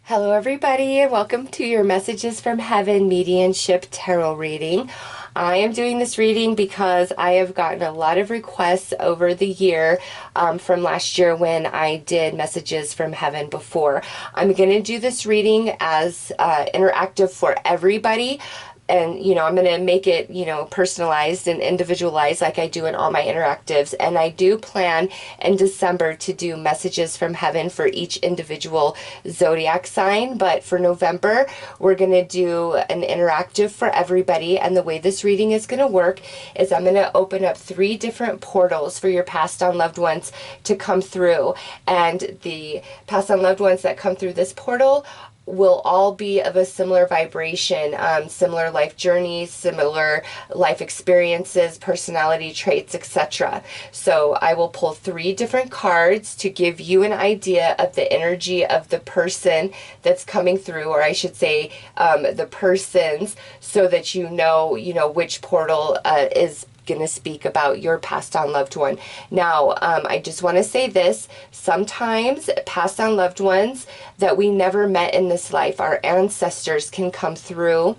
Hello everybody, and welcome to your Messages from Heaven Mediumship Tarot reading. I am doing this reading because I have gotten a lot of requests over the year from last year when I did Messages from Heaven before. I'm going to do this reading as interactive for everybody. And, I'm going to make it, personalized and individualized like I do in all my interactives. And I do plan in December to do Messages from Heaven for each individual zodiac sign. But for November, we're going to do an interactive for everybody. And the way this reading is going to work is I'm going to open up 3 different portals for your passed on loved ones to come through. And the passed on loved ones that come through this portal will all be of a similar vibration, similar life journeys, similar life experiences, personality traits, etc. So I will pull 3 different cards to give you an idea of the energy of the person that's coming through, or I should say the persons, so that you know which portal is going to speak about your passed on loved one. Now, I just want to say this. Sometimes passed on loved ones that we never met in this life, our ancestors, can come through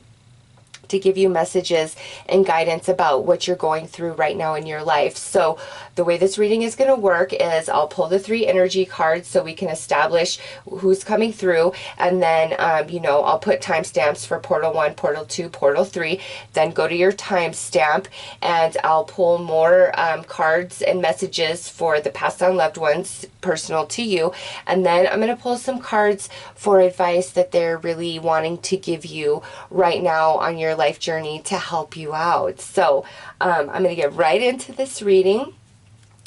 to give you messages and guidance about what you're going through right now in your life. So the way this reading is going to work is I'll pull the 3 energy cards so we can establish who's coming through, and then I'll put timestamps for portal 1, portal 2, portal 3, then go to your timestamp, and I'll pull more cards and messages for the passed on loved ones personal to you, and then I'm going to pull some cards for advice that they're really wanting to give you right now on your life journey to help you out. So I'm going to get right into this reading,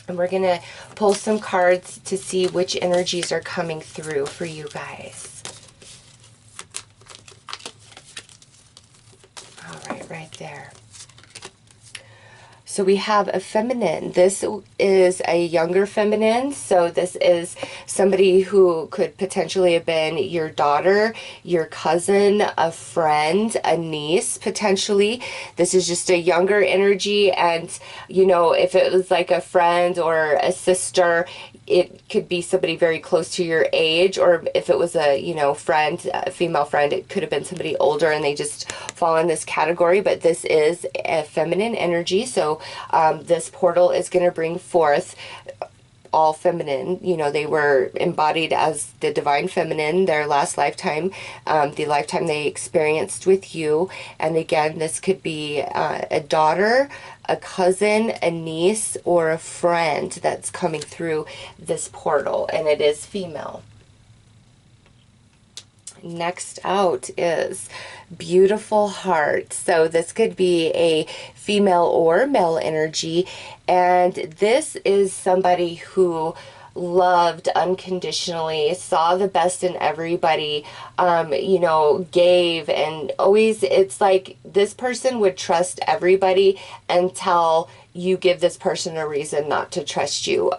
and we're going to pull some cards to see which energies are coming through for you guys. All right, right there. So we have a feminine. This is a younger feminine. So this is somebody who could potentially have been your daughter, your cousin, a friend, a niece, potentially. This is just a younger energy. And, if it was like a friend or a sister, it could be somebody very close to your age, or if it was a, friend, a female friend, it could have been somebody older and they just fall in this category. But this is a feminine energy. So this portal is going to bring forth all feminine. They were embodied as the divine feminine, their last lifetime, the lifetime they experienced with you. And again, this could be a daughter, a cousin, a niece, or a friend that's coming through this portal, and it is female. Next out is beautiful heart. So this could be a female or male energy, and this is somebody who loved unconditionally, saw the best in everybody, gave, and always, it's like this person would trust everybody until you give this person a reason not to trust you.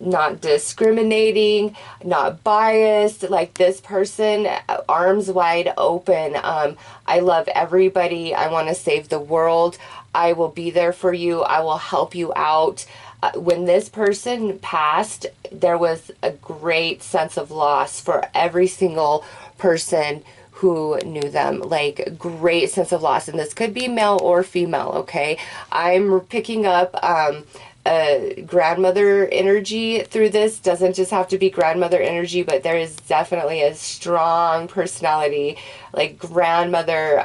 Not discriminating, not biased, like this person, arms wide open. I love everybody. I want to save the world. I will be there for you. I will help you out. When this person passed, there was a great sense of loss for every single person who knew them, like great sense of loss. And this could be male or female, okay? I'm picking up a grandmother energy through this. Doesn't just have to be grandmother energy, but there is definitely a strong personality, like grandmother,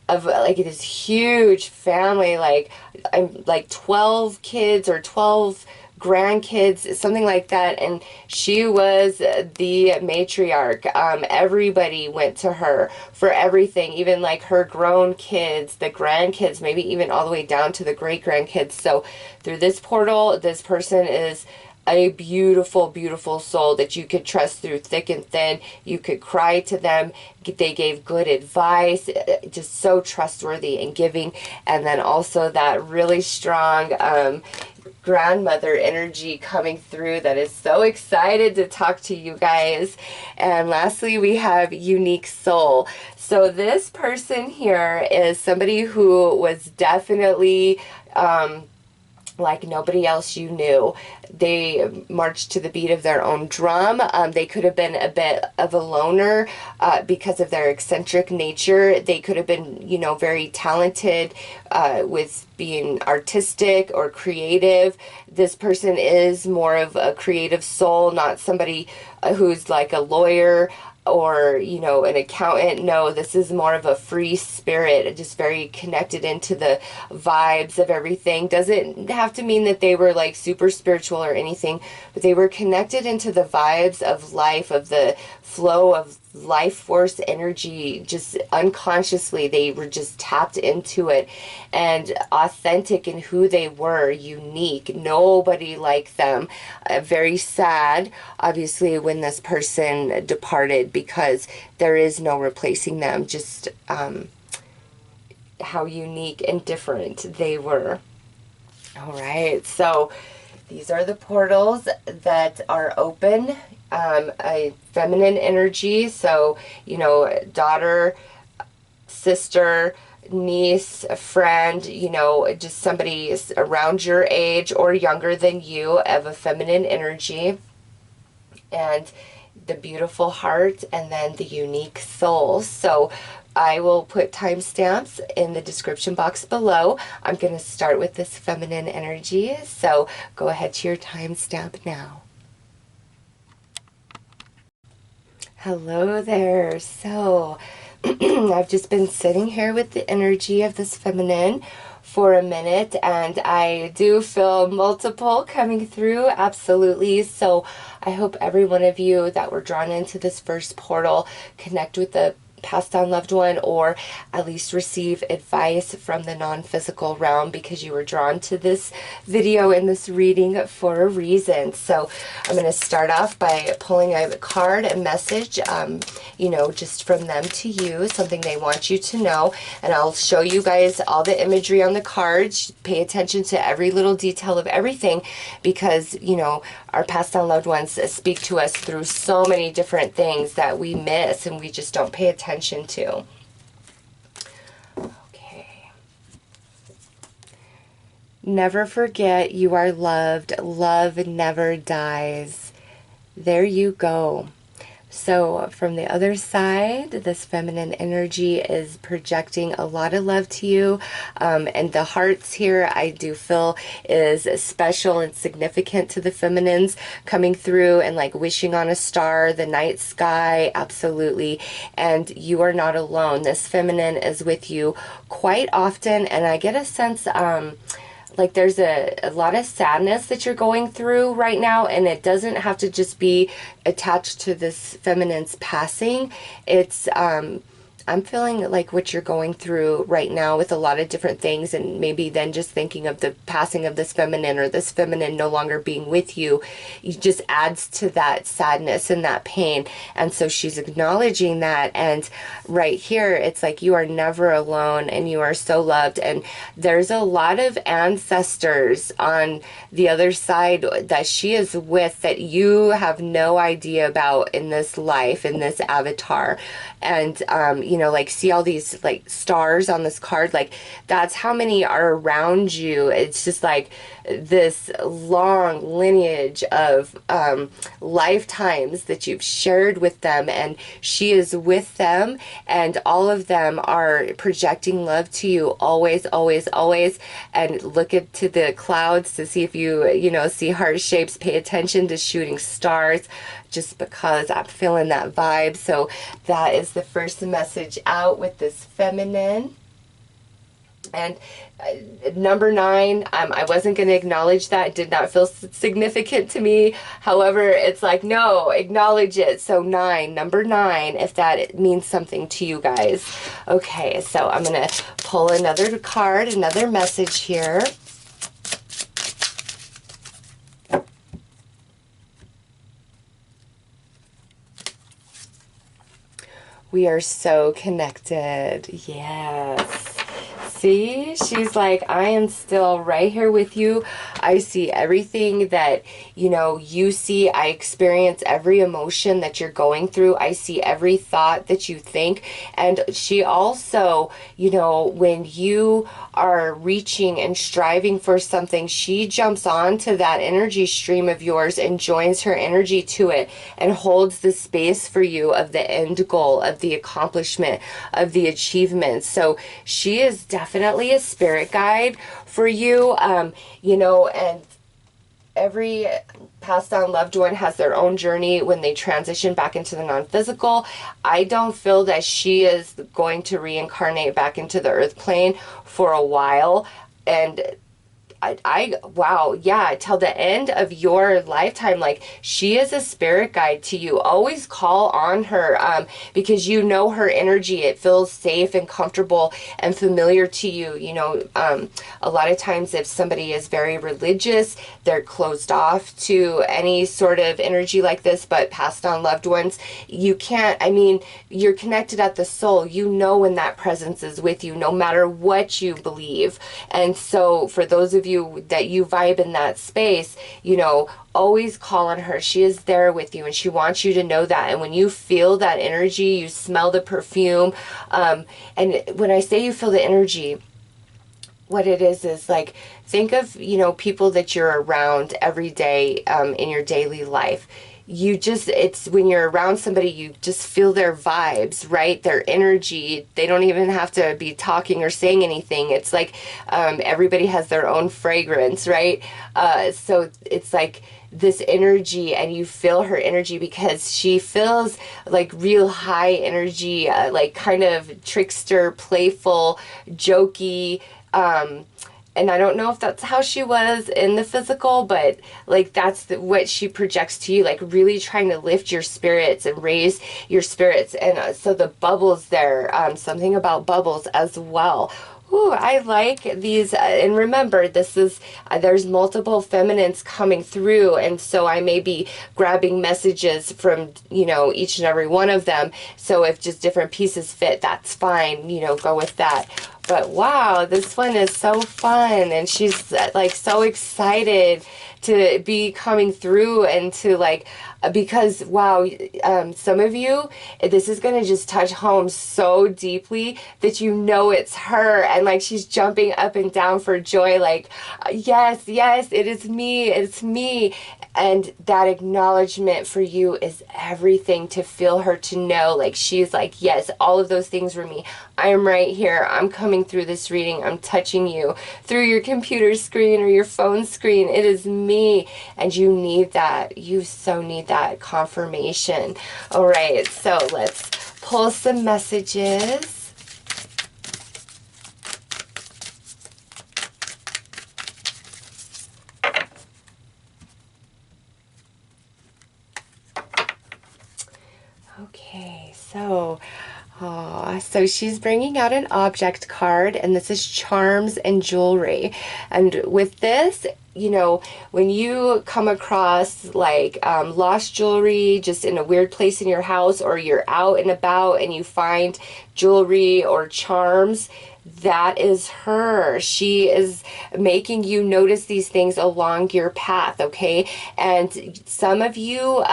of like this huge family, like I'm like 12 kids or 12 grandkids, something like that, and she was the matriarch. Everybody went to her for everything, even like her grown kids, the grandkids, maybe even all the way down to the great grandkids. So through this portal, this person is a beautiful, beautiful soul that you could trust through thick and thin. You could cry to them. They gave good advice, just so trustworthy and giving. And then also that really strong grandmother energy coming through that is so excited to talk to you guys. And lastly, we have unique soul. So this person here is somebody who was definitely like nobody else you knew. They marched to the beat of their own drum. They could have been a bit of a loner because of their eccentric nature. They could have been, you know, very talented with being artistic or creative. This person is more of a creative soul, not somebody who's like a lawyer or, you know, an accountant. No, this is more of a free spirit, just very connected into the vibes of everything. Doesn't have to mean that they were like super spiritual or anything, but they were connected into the vibes of life, of the flow of life force energy. Just unconsciously they were just tapped into it, and authentic in who they were, unique, nobody like them. Very sad obviously when this person departed, because there is no replacing them. Just how unique and different they were. All right, so these are the portals that are open. A feminine energy, so, you know, daughter, sister, niece, a friend, you know, just somebody around your age or younger than you, of a feminine energy, and the beautiful heart, and then the unique soul. So I will put timestamps in the description box below. I'm going to start with this feminine energy, so go ahead to your timestamp now. Hello there. So I've just been sitting here with the energy of this feminine for a minute, and I do feel multiple coming through, absolutely. So I hope every one of you that were drawn into this first portal connect with the passed on loved one, or at least receive advice from the non-physical realm, because you were drawn to this video and this reading for a reason. So I'm going to start off by pulling a card, a message, you know, just from them to you, something they want you to know. And I'll show you guys all the imagery on the cards. Pay attention to every little detail of everything, because, you know, our passed on loved ones speak to us through so many different things that we miss and we just don't pay attention to. Okay. Never forget you are loved. Love never dies. There you go. So from the other side, this feminine energy is projecting a lot of love to you. And the hearts here, I do feel, is special and significant to the feminines, coming through and like wishing on a star, the night sky, absolutely. And you are not alone. This feminine is with you quite often. And I get a sense, like there's a lot of sadness that you're going through right now, and it doesn't have to just be attached to this feminine's passing. It's I'm feeling like what you're going through right now with a lot of different things, and maybe then just thinking of the passing of this feminine, or this feminine no longer being with you, it just adds to that sadness and that pain. And so she's acknowledging that, and right here it's like you are never alone and you are so loved. And there's a lot of ancestors on the other side that she is with that you have no idea about in this life, in this avatar. And you know, like, see all these like stars on this card, like that's how many are around you. It's just like this long lineage of lifetimes that you've shared with them, and she is with them, and all of them are projecting love to you always, always, always. And look into the clouds to see if you know, see heart shapes. Pay attention to shooting stars, just because I'm feeling that vibe. So that is the first message out with this feminine. And number 9, I wasn't going to acknowledge that. It did not feel significant to me. However, it's like, no, acknowledge it. So 9, number 9, if that means something to you guys. Okay, so I'm going to pull another card, another message here. We are so connected. Yes. See, she's like, I am still right here with you. I see everything that, you know, you see. I experience every emotion that you're going through. I see every thought that you think. And she also, you know, when you are reaching and striving for something, she jumps onto that energy stream of yours and joins her energy to it and holds the space for you of the end goal, of the accomplishment, of the achievement. So she is definitely a spirit guide for you, you know, and every passed on loved one has their own journey when they transition back into the non-physical. I don't feel that she is going to reincarnate back into the earth plane for a while. And wow, yeah, till the end of your lifetime. Like, she is a spirit guide to you. Always call on her, because you know her energy. It feels safe and comfortable and familiar to you. You know, a lot of times if somebody is very religious, they're closed off to any sort of energy like this, but passed on loved ones, you can't, I mean, you're connected at the soul. You know when that presence is with you, no matter what you believe. And so for those of you that you vibe in that space, you know, always call on her. She is there with you, and she wants you to know that. And when you feel that energy, you smell the perfume. And when I say you feel the energy, what it is like, think of, you know, people that you're around every day in your daily life. You just, it's when you're around somebody, you just feel their vibes, right? Their energy. They don't even have to be talking or saying anything. It's like everybody has their own fragrance, right? So it's like this energy, and you feel her energy because she feels like real high energy, like kind of trickster, playful, jokey, and I don't know if that's how she was in the physical, but like that's what she projects to you, like really trying to lift your spirits and raise your spirits. And so the bubbles there, something about bubbles as well. Ooh, I like these, and remember, this is, there's multiple feminines coming through, and so I may be grabbing messages from, you know, each and every one of them. So if just different pieces fit, that's fine, you know, go with that. But wow, this one is so fun, and she's like so excited to be coming through and to like, because wow, some of you, this is going to just touch home so deeply that you know it's her, and like she's jumping up and down for joy, like yes, yes, it is me, it's me. And that acknowledgement for you is everything, to feel her, to know like she's like, yes, all of those things were me. I am right here. I'm coming through this reading. I'm touching you through your computer screen or your phone screen. It is me. And you need that. You so need that confirmation. All right, so let's pull some messages. Okay, so she's bringing out an object card, and this is charms and jewelry. And with this, you know, when you come across like lost jewelry just in a weird place in your house, or you're out and about and you find jewelry or charms, that is her. She is making you notice these things along your path, okay? And some of you,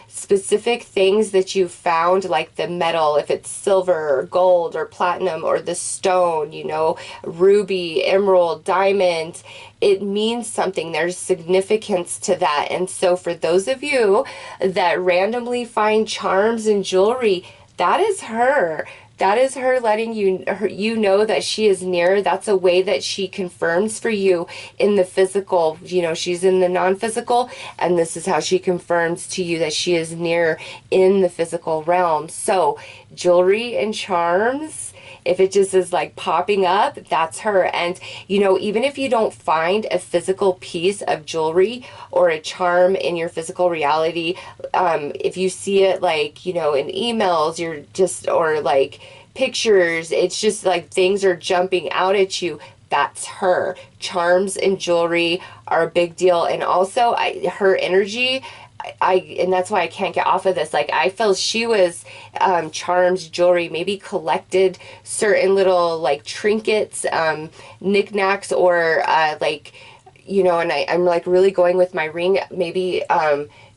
specific things that you found, like the metal, if it's silver or gold or platinum, or the stone, you know, ruby, emerald, diamond, it means something. There's significance to that. And so for those of you that randomly find charms and jewelry, that is her. That is her letting you know that she is near. That's a way that she confirms for you in the physical. You know, she's in the non-physical, and this is how she confirms to you that she is near in the physical realm. So jewelry and charms, if it just is like popping up, that's her. And, you know, even if you don't find a physical piece of jewelry or a charm in your physical reality, if you see it like, you know, in emails, you're just, or like pictures, it's just like things are jumping out at you, that's her. Charms and jewelry are a big deal. And also her energy, and that's why I can't get off of this. Like, I felt she was charms, jewelry, maybe collected certain little like trinkets, knickknacks, or like, you know, and I'm like really going with my ring. Maybe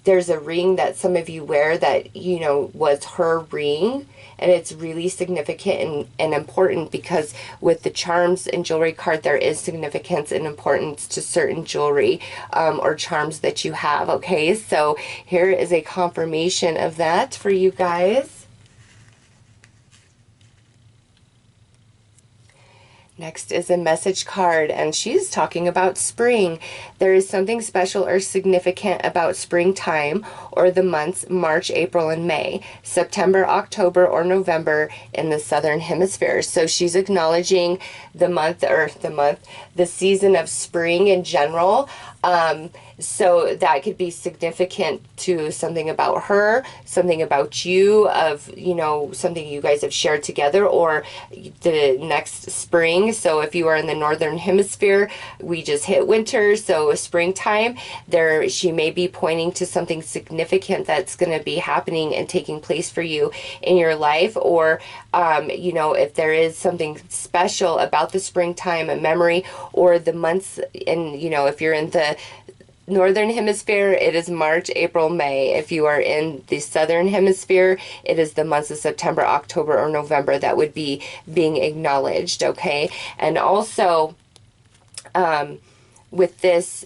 there's a ring that some of you wear that, you know, was her ring. And it's really significant and important, because with the charms and jewelry card, there is significance and importance to certain jewelry or charms that you have. Okay, so here is a confirmation of that for you guys. Next is a message card, and she's talking about spring. There is something special or significant about springtime, or the months March, April, and May, September, October, or November in the Southern Hemisphere. So she's acknowledging the season of spring in general. So that could be significant to something about her, something about you, of, you know, something you guys have shared together, or the next spring. So if you are in the Northern Hemisphere, we just hit winter, so springtime, there she may be pointing to something significant that's going to be happening and taking place for you in your life. Or you know, if there is something special about the springtime, a memory, or the months, and, you know, if you're in the Northern Hemisphere, it is March, April, May. If you are in the Southern Hemisphere, it is the months of September, October, or November that would be being acknowledged, okay? And also, with this,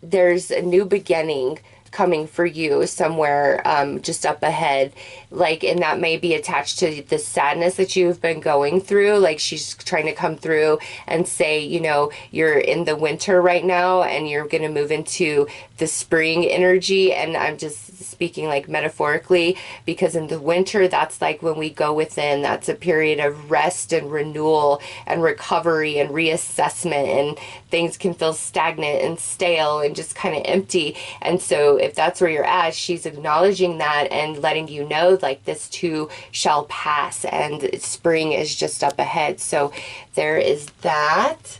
there's a new beginning coming for you somewhere just up ahead, like, and that may be attached to the sadness that you've been going through. Like, she's trying to come through and say, you know, you're in the winter right now and you're going to move into the spring energy. And I'm just speaking like metaphorically, because in the winter, that's like when we go within, that's a period of rest and renewal and recovery and reassessment, and things can feel stagnant and stale and just kind of empty. And so if that's where you're at, she's acknowledging that and letting you know, like, this too shall pass, and spring is just up ahead. So there is that.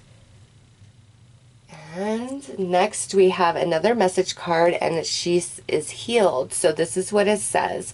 And next we have another message card, and she is healed. So this is what it says.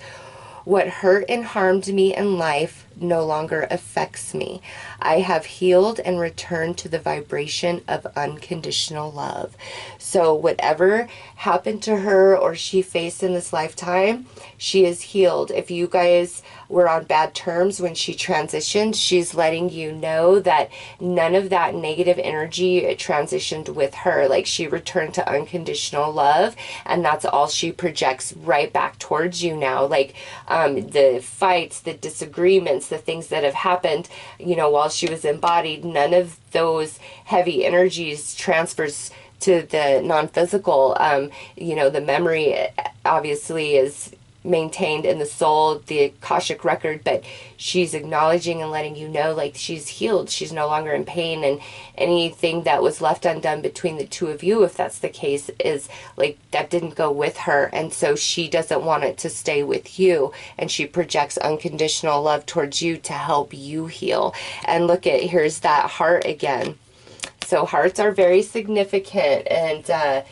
What hurt and harmed me in life no longer affects me. I have healed and returned to the vibration of unconditional love. So whatever happened to her or she faced in this lifetime, she is healed. If you guys were on bad terms when she transitioned, she's letting you know that none of that negative energy transitioned with her. Like, she returned to unconditional love, and that's all she projects right back towards you now. Like, the fights, the disagreements, the things that have happened, you know, while she was embodied, none of those heavy energies transfers to the non-physical. You know, the memory obviously is maintained in the soul, the Akashic record, but she's acknowledging and letting you know, like, she's healed, she's no longer in pain, and anything that was left undone between the two of you, if that's the case, is like, that didn't go with her, and so she doesn't want it to stay with you, and she projects unconditional love towards you to help you heal. And look at, here's that heart again. So hearts are very significant and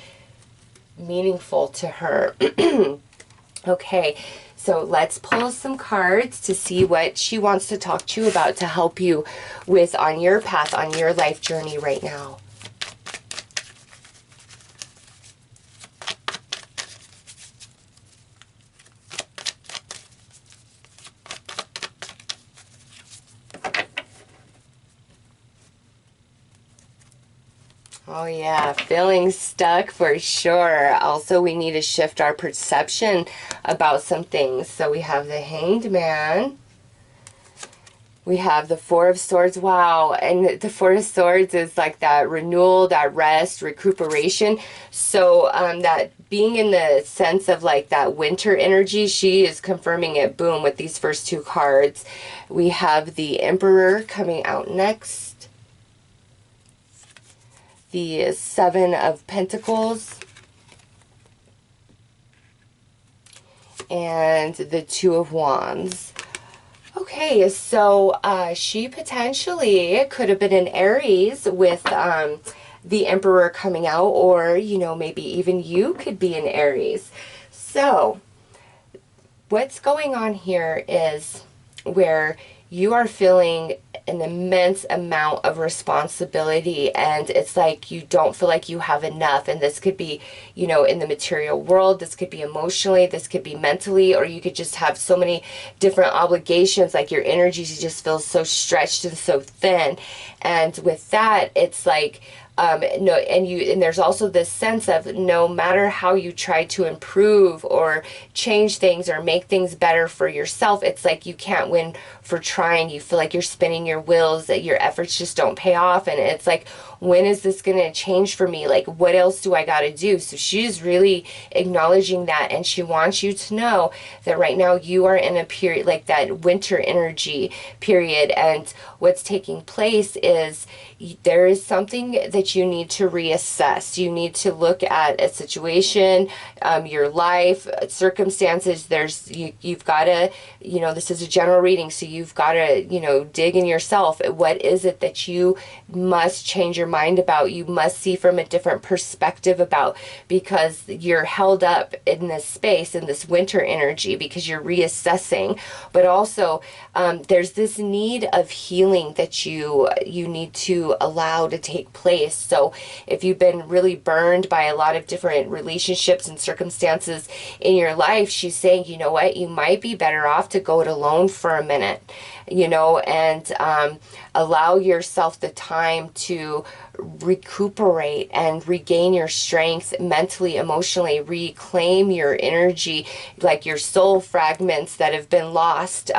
meaningful to her. Okay, so let's pull some cards to see what she wants to talk to you about, to help you with on your path, on your life journey right now. Oh yeah, feeling stuck for sure. Also, we need to shift our perception about some things. So we have the Hanged Man. We have the Four of Swords. Wow. And the Four of Swords is like that renewal, that rest, recuperation. So that being in the sense of like that winter energy, she is confirming it, boom, with these first two cards. We have the Emperor coming out next. The Seven of Pentacles, and the Two of Wands. Okay, so she potentially could have been in Aries with the Emperor coming out, or, you know, maybe even you could be in Aries. So what's going on here is where you are feeling an immense amount of responsibility, and it's like you don't feel like you have enough. And this could be, you know, in the material world, this could be emotionally, this could be mentally, or you could just have so many different obligations, like your energy just feels so stretched and so thin. And with that, it's like no, and there's also this sense of no matter how you try to improve or change things or make things better for yourself, it's like you can't win for trying. You feel like you're spinning your wheels, that your efforts just don't pay off, and it's like, when is this going to change for me? Like, what else do I got to do? So she's really acknowledging that, and she wants you to know that right now you are in a period, like that winter energy period, and what's taking place is there is something that you need to reassess. You need to look at a situation, your life, circumstances. You've got to, you know, this is a general reading, so you've got to, you know, dig in yourself. What is it that you must change your mind about? You must see from a different perspective about, because you're held up in this space, in this winter energy, because you're reassessing. But also, there's this need of healing that you need to allow to take place. So if you've been really burned by a lot of different relationships and circumstances in your life, she's saying, you know what, you might be better off to go it alone for a minute, you know, and allow yourself the time to recuperate and regain your strength mentally, emotionally, reclaim your energy, like your soul fragments that have been lost.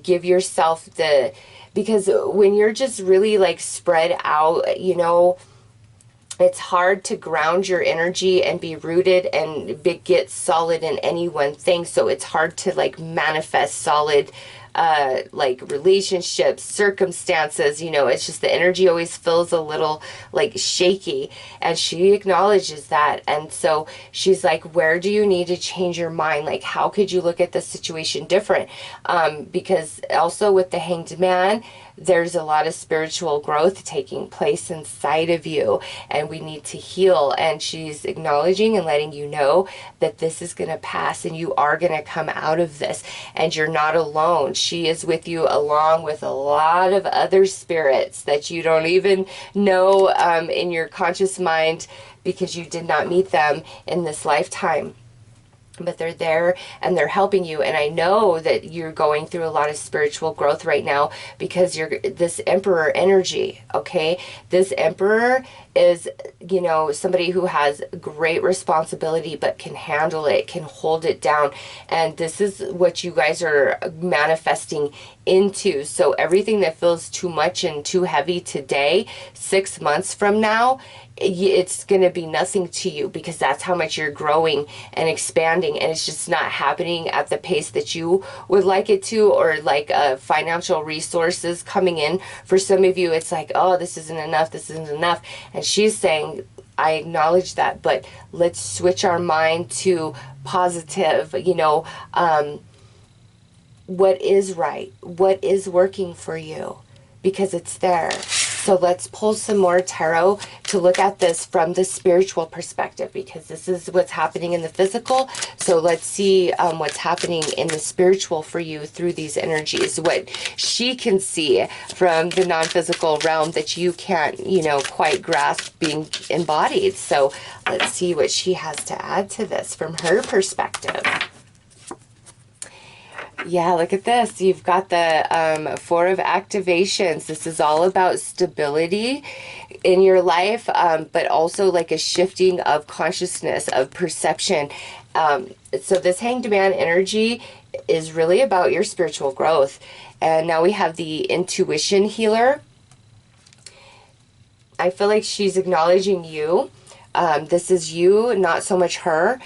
Give yourself because when you're just really like spread out, you know, it's hard to ground your energy and be rooted and get solid in any one thing. So it's hard to like manifest solid like relationships, circumstances, you know. It's just the energy always feels a little like shaky, and she acknowledges that. And so she's like, where do you need to change your mind? Like, how could you look at the situation different? Because also with the Hanged Man, there's a lot of spiritual growth taking place inside of you, and we need to heal. And she's acknowledging and letting you know that this is going to pass, and you are going to come out of this, and you're not alone. She is with you, along with a lot of other spirits that you don't even know in your conscious mind, because you did not meet them in this lifetime. But they're there and they're helping you. And I know that you're going through a lot of spiritual growth right now, because you're this Emperor energy, okay? This Emperor is, you know, somebody who has great responsibility but can handle it, can hold it down. And this is what you guys are manifesting into. So everything that feels too much and too heavy today, 6 months from now, it's going to be nothing to you, because that's how much you're growing and expanding, and it's just not happening at the pace that you would like it to, or like financial resources coming in. For some of you, it's like, oh, this isn't enough, this isn't enough. And she's saying, I acknowledge that, but let's switch our mind to positive, you know, what is right, what is working for you, because it's there. So let's pull some more tarot to look at this from the spiritual perspective, because this is what's happening in the physical. So let's see what's happening in the spiritual for you through these energies, what she can see from the non-physical realm that you can't, you know, quite grasp being embodied. So let's see what she has to add to this from her perspective. Yeah, look at this. You've got the Four of Activations. This is all about stability in your life, but also like a shifting of consciousness, of perception. So this Hanged Man energy is really about your spiritual growth. And now we have the Intuition Healer. I feel like she's acknowledging you. This is you, not so much her.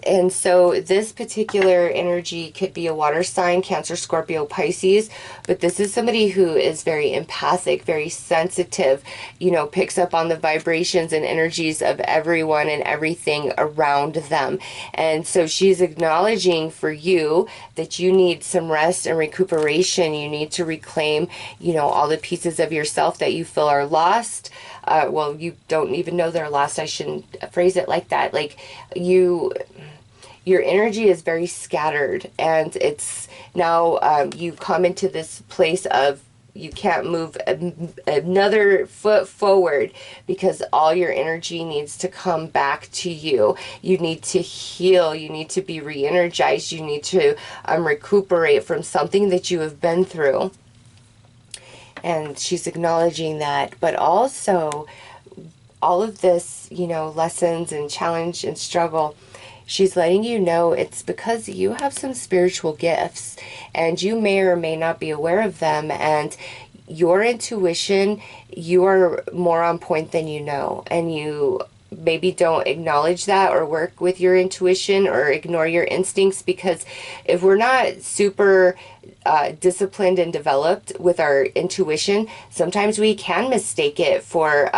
And so this particular energy could be a water sign, Cancer, Scorpio, Pisces, but this is somebody who is very empathic, very sensitive, you know, picks up on the vibrations and energies of everyone and everything around them. And so she's acknowledging for you that you need some rest and recuperation. You need to reclaim, you know, all the pieces of yourself that you feel are lost. Well, you don't even know they're lost. I shouldn't phrase it like that. Like your energy is very scattered, and it's now you come into this place of you can't move another foot forward because all your energy needs to come back to you. You need to heal. You need to be re-energized. You need to recuperate from something that you have been through. And she's acknowledging that. But also, all of this, you know, lessons and challenge and struggle, she's letting you know it's because you have some spiritual gifts, and you may or may not be aware of them, and your intuition, you are more on point than you know, and you maybe don't acknowledge that or work with your intuition or ignore your instincts, because if we're not super disciplined and developed with our intuition, sometimes we can mistake it for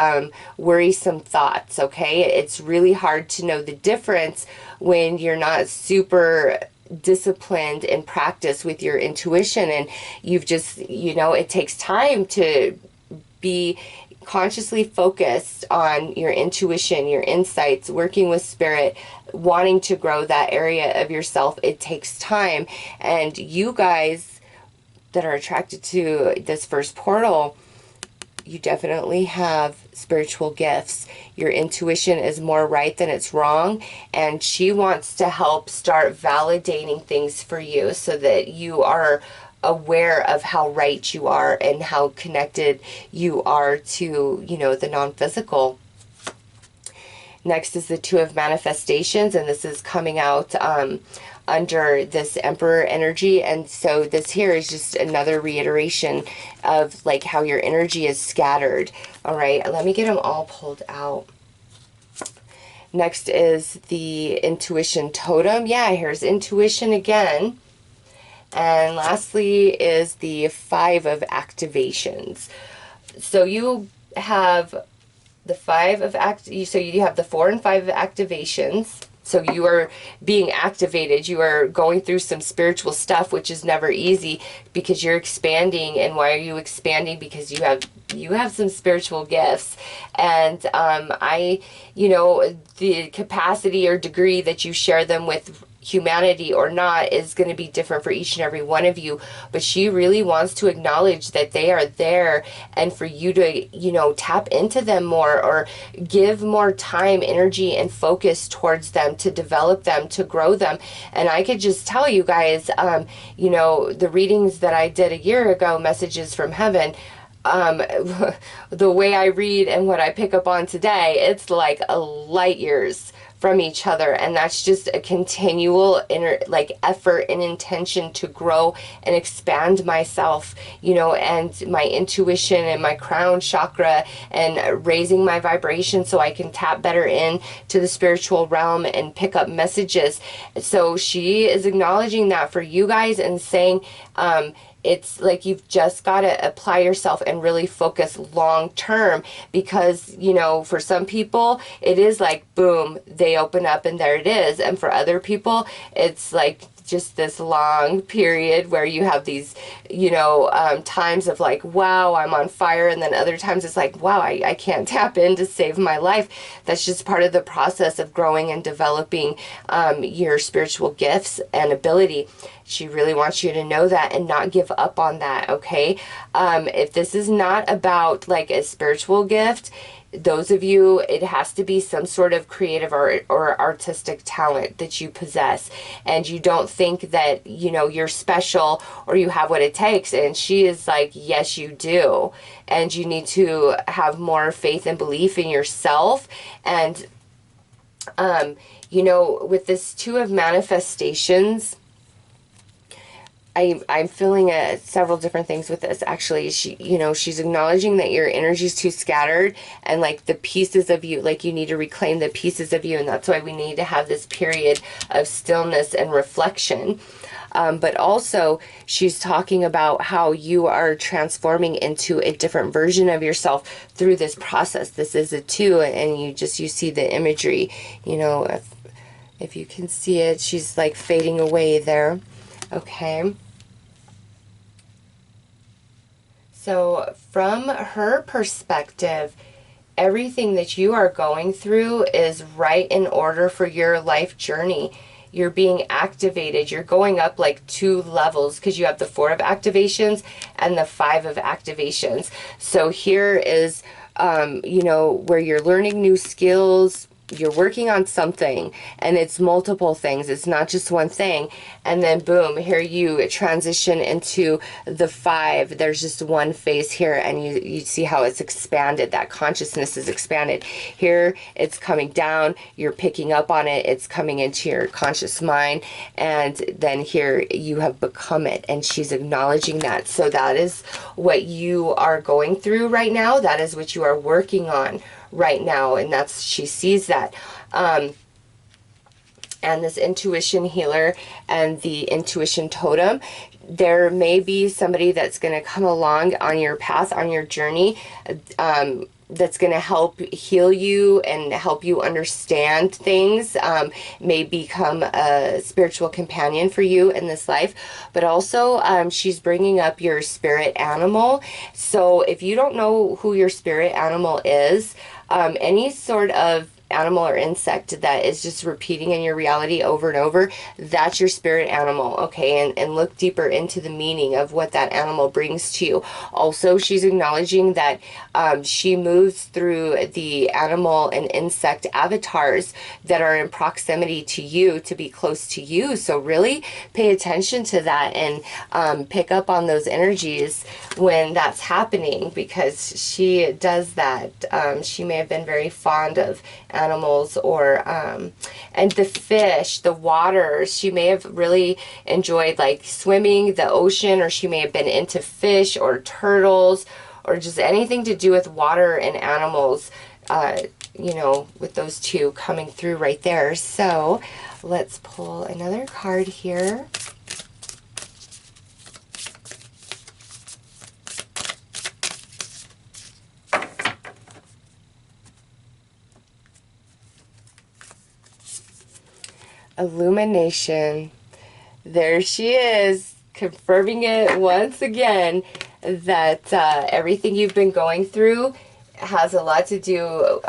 worrisome thoughts, okay? It's really hard to know the difference when you're not super disciplined and practice with your intuition, and you've just, you know, it takes time to be consciously focused on your intuition, your insights, working with spirit, wanting to grow that area of yourself. It takes time. And you guys that are attracted to this first portal, you definitely have spiritual gifts. Your intuition is more right than it's wrong, and she wants to help start validating things for you so that you are aware of how right you are and how connected you are to, you know, the non-physical. Next is the Two of Manifestations, and this is coming out under this Emperor energy. And so this here is just another reiteration of like how your energy is scattered. All right, let me get them all pulled out. Next is the Intuition Totem. Yeah, here's intuition again. And lastly is the Five of Activations. So you have the so you have the 4 and 5 of activations. So you are being activated. You are going through some spiritual stuff, which is never easy because you're expanding. And why are you expanding? Because you have some spiritual gifts. And you know, the capacity or degree that you share them with humanity or not is going to be different for each and every one of you, but she really wants to acknowledge that they are there, and for you to, you know, tap into them more or give more time, energy, and focus towards them, to develop them, to grow them. And I could just tell you guys, you know, the readings that I did a year ago, Messages from Heaven, the way I read and what I pick up on today, it's like a light years from each other. And that's just a continual effort and intention to grow and expand myself, you know, and my intuition and my crown chakra, and raising my vibration so I can tap better in to the spiritual realm and pick up messages. So she is acknowledging that for you guys and saying, it's like you've just got to apply yourself and really focus long term, because, you know, for some people it is like boom, they open up and there it is, and for other people it's like just this long period where you have these, you know, times of like, wow, I'm on fire, and then other times it's like, wow, I can't tap in to save my life. That's just part of the process of growing and developing your spiritual gifts and ability. She really wants you to know that and not give up on that, okay? If this is not about like a spiritual gift, those of you, it has to be some sort of creative or artistic talent that you possess, and you don't think that, you know, you're special or you have what it takes. And she is like, yes, you do, and you need to have more faith and belief in yourself. And you know, with this Two of Manifestations, I'm feeling several different things with this. Actually, you know, she's acknowledging that your energy is too scattered, and like the pieces of you, like you need to reclaim the pieces of you, and that's why we need to have this period of stillness and reflection. But also, she's talking about how you are transforming into a different version of yourself through this process. This is a 2, and you see the imagery, you know, if you can see it, she's like fading away there. Okay. So from her perspective, everything that you are going through is right in order for your life journey. you're being activated. You're going up like 2 levels because you have the 4 of activations and the 5 of activations. So here is, you know, where you're learning new skills, you're working on something, and it's multiple things. It's not just one thing. And then boom, here you transition into the 5. There's just one phase here, and you see how it's expanded. That consciousness is expanded. Here it's coming down, you're picking up on it, it's coming into your conscious mind, and then here you have become it, and she's acknowledging that. So that is what you are going through right now. That is what you are working on right now, and that's, she sees that. And this intuition healer and the intuition totem, there may be somebody that's going to come along on your path, on your journey, that's going to help heal you and help you understand things, may become a spiritual companion for you in this life. But also, she's bringing up your spirit animal. So if you don't know who your spirit animal is, any sort of animal or insect that is just repeating in your reality over and over, that's your spirit animal, okay? And look deeper into the meaning of what that animal brings to you. Also, she's acknowledging that she moves through the animal and insect avatars that are in proximity to you, to be close to you. So really pay attention to that and pick up on those energies when that's happening, because she does that. She may have been very fond of animals, or and the fish, the water. She may have really enjoyed like swimming, the ocean, or she may have been into fish or turtles, or just anything to do with water and animals, you know, with those two coming through right there. So let's pull another card here. Illumination. There she is, confirming it once again, that everything you've been going through has a lot to do,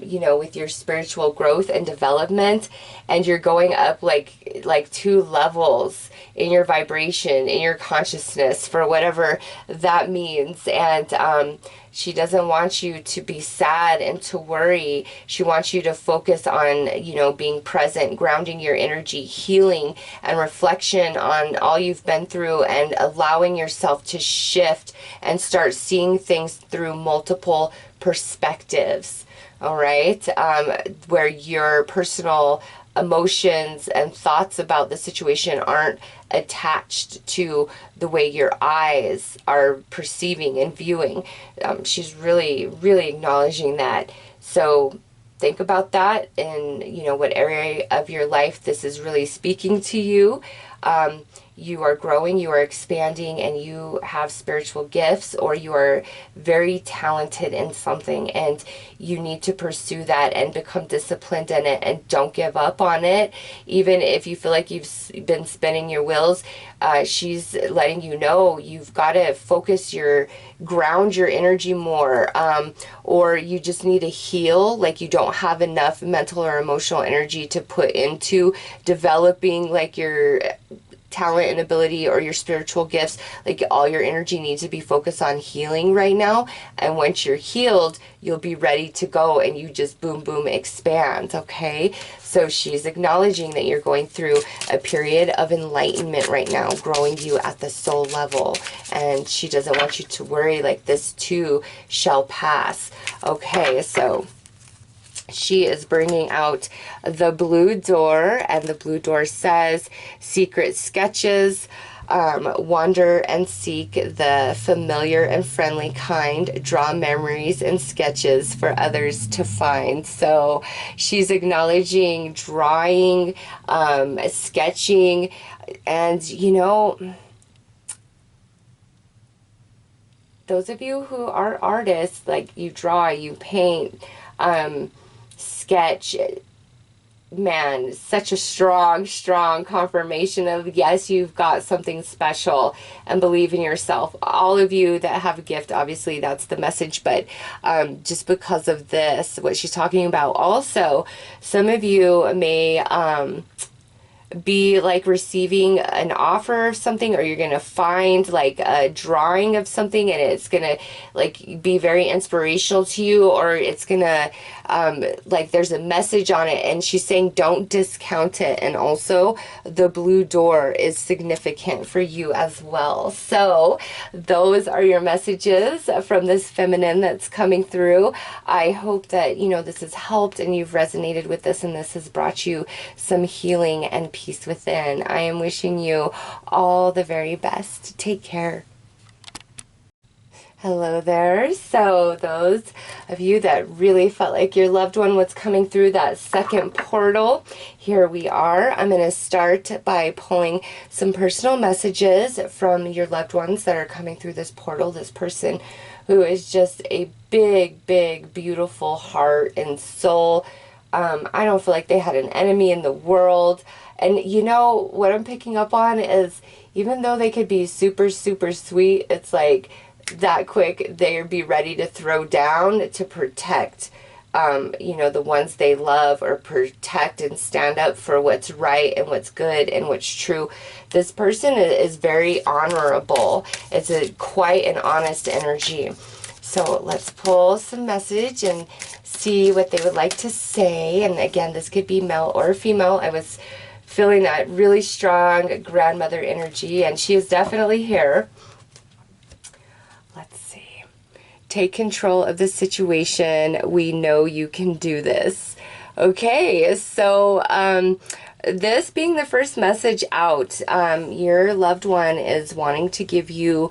you know, with your spiritual growth and development, and you're going up like 2 levels in your vibration, in your consciousness, for whatever that means. And she doesn't want you to be sad and to worry. She wants you to focus on, you know, being present, grounding your energy, healing, and reflection on all you've been through, and allowing yourself to shift and start seeing things through multiple perspectives. All right, where your personal emotions and thoughts about the situation aren't attached to the way your eyes are perceiving and viewing. She's really, really acknowledging that. So think about that in, you know, what area of your life this is really speaking to you. You are growing, you are expanding, and you have spiritual gifts, or you are very talented in something, and you need to pursue that and become disciplined in it, and don't give up on it. Even if you feel like you've been spinning your wheels, she's letting you know you've got to ground your energy more, or you just need to heal, like you don't have enough mental or emotional energy to put into developing like your talent and ability or your spiritual gifts. Like all your energy needs to be focused on healing right now, and once you're healed, you'll be ready to go, and you just boom boom expand. Okay, so she's acknowledging that you're going through a period of enlightenment right now, growing you at the soul level, and she doesn't want you to worry, like this too shall pass. Okay, so she is bringing out the blue door, and the blue door says, secret sketches, wander and seek the familiar and friendly kind, draw memories and sketches for others to find. So she's acknowledging drawing, sketching, and you know, those of you who are artists, like you draw, you paint, sketch, man, such a strong confirmation of, yes, you've got something special, and believe in yourself. All of you that have a gift, obviously that's the message, but just because of this, what she's talking about. Also, some of you may be like receiving an offer of something, or you're gonna find like a drawing of something and it's gonna like be very inspirational to you, or it's gonna like there's a message on it, and she's saying don't discount it. And also the blue door is significant for you as well. So those are your messages from this feminine that's coming through. I hope that, you know, this has helped and you've resonated with this, and this has brought you some healing and peace within. I am wishing you all the very best. Take care. Hello there. So those of you that really felt like your loved one was coming through that second portal, here we are. I'm going to start by pulling some personal messages from your loved ones that are coming through this portal. This person who is just a big, big, beautiful heart and soul. I don't feel like they had an enemy in the world. And you know, what I'm picking up on is even though they could be super, super sweet, it's like that quick they'd be ready to throw down to protect, you know, the ones they love, or protect and stand up for what's right and what's good and what's true. This person is very honorable. It's a quite an honest energy. So let's pull some message and see what they would like to say. And again, this could be male or female. I was feeling that really strong grandmother energy, and she is definitely here. Let's see. Take control of the situation. We know you can do this. Okay, so this being the first message out, your loved one is wanting to give you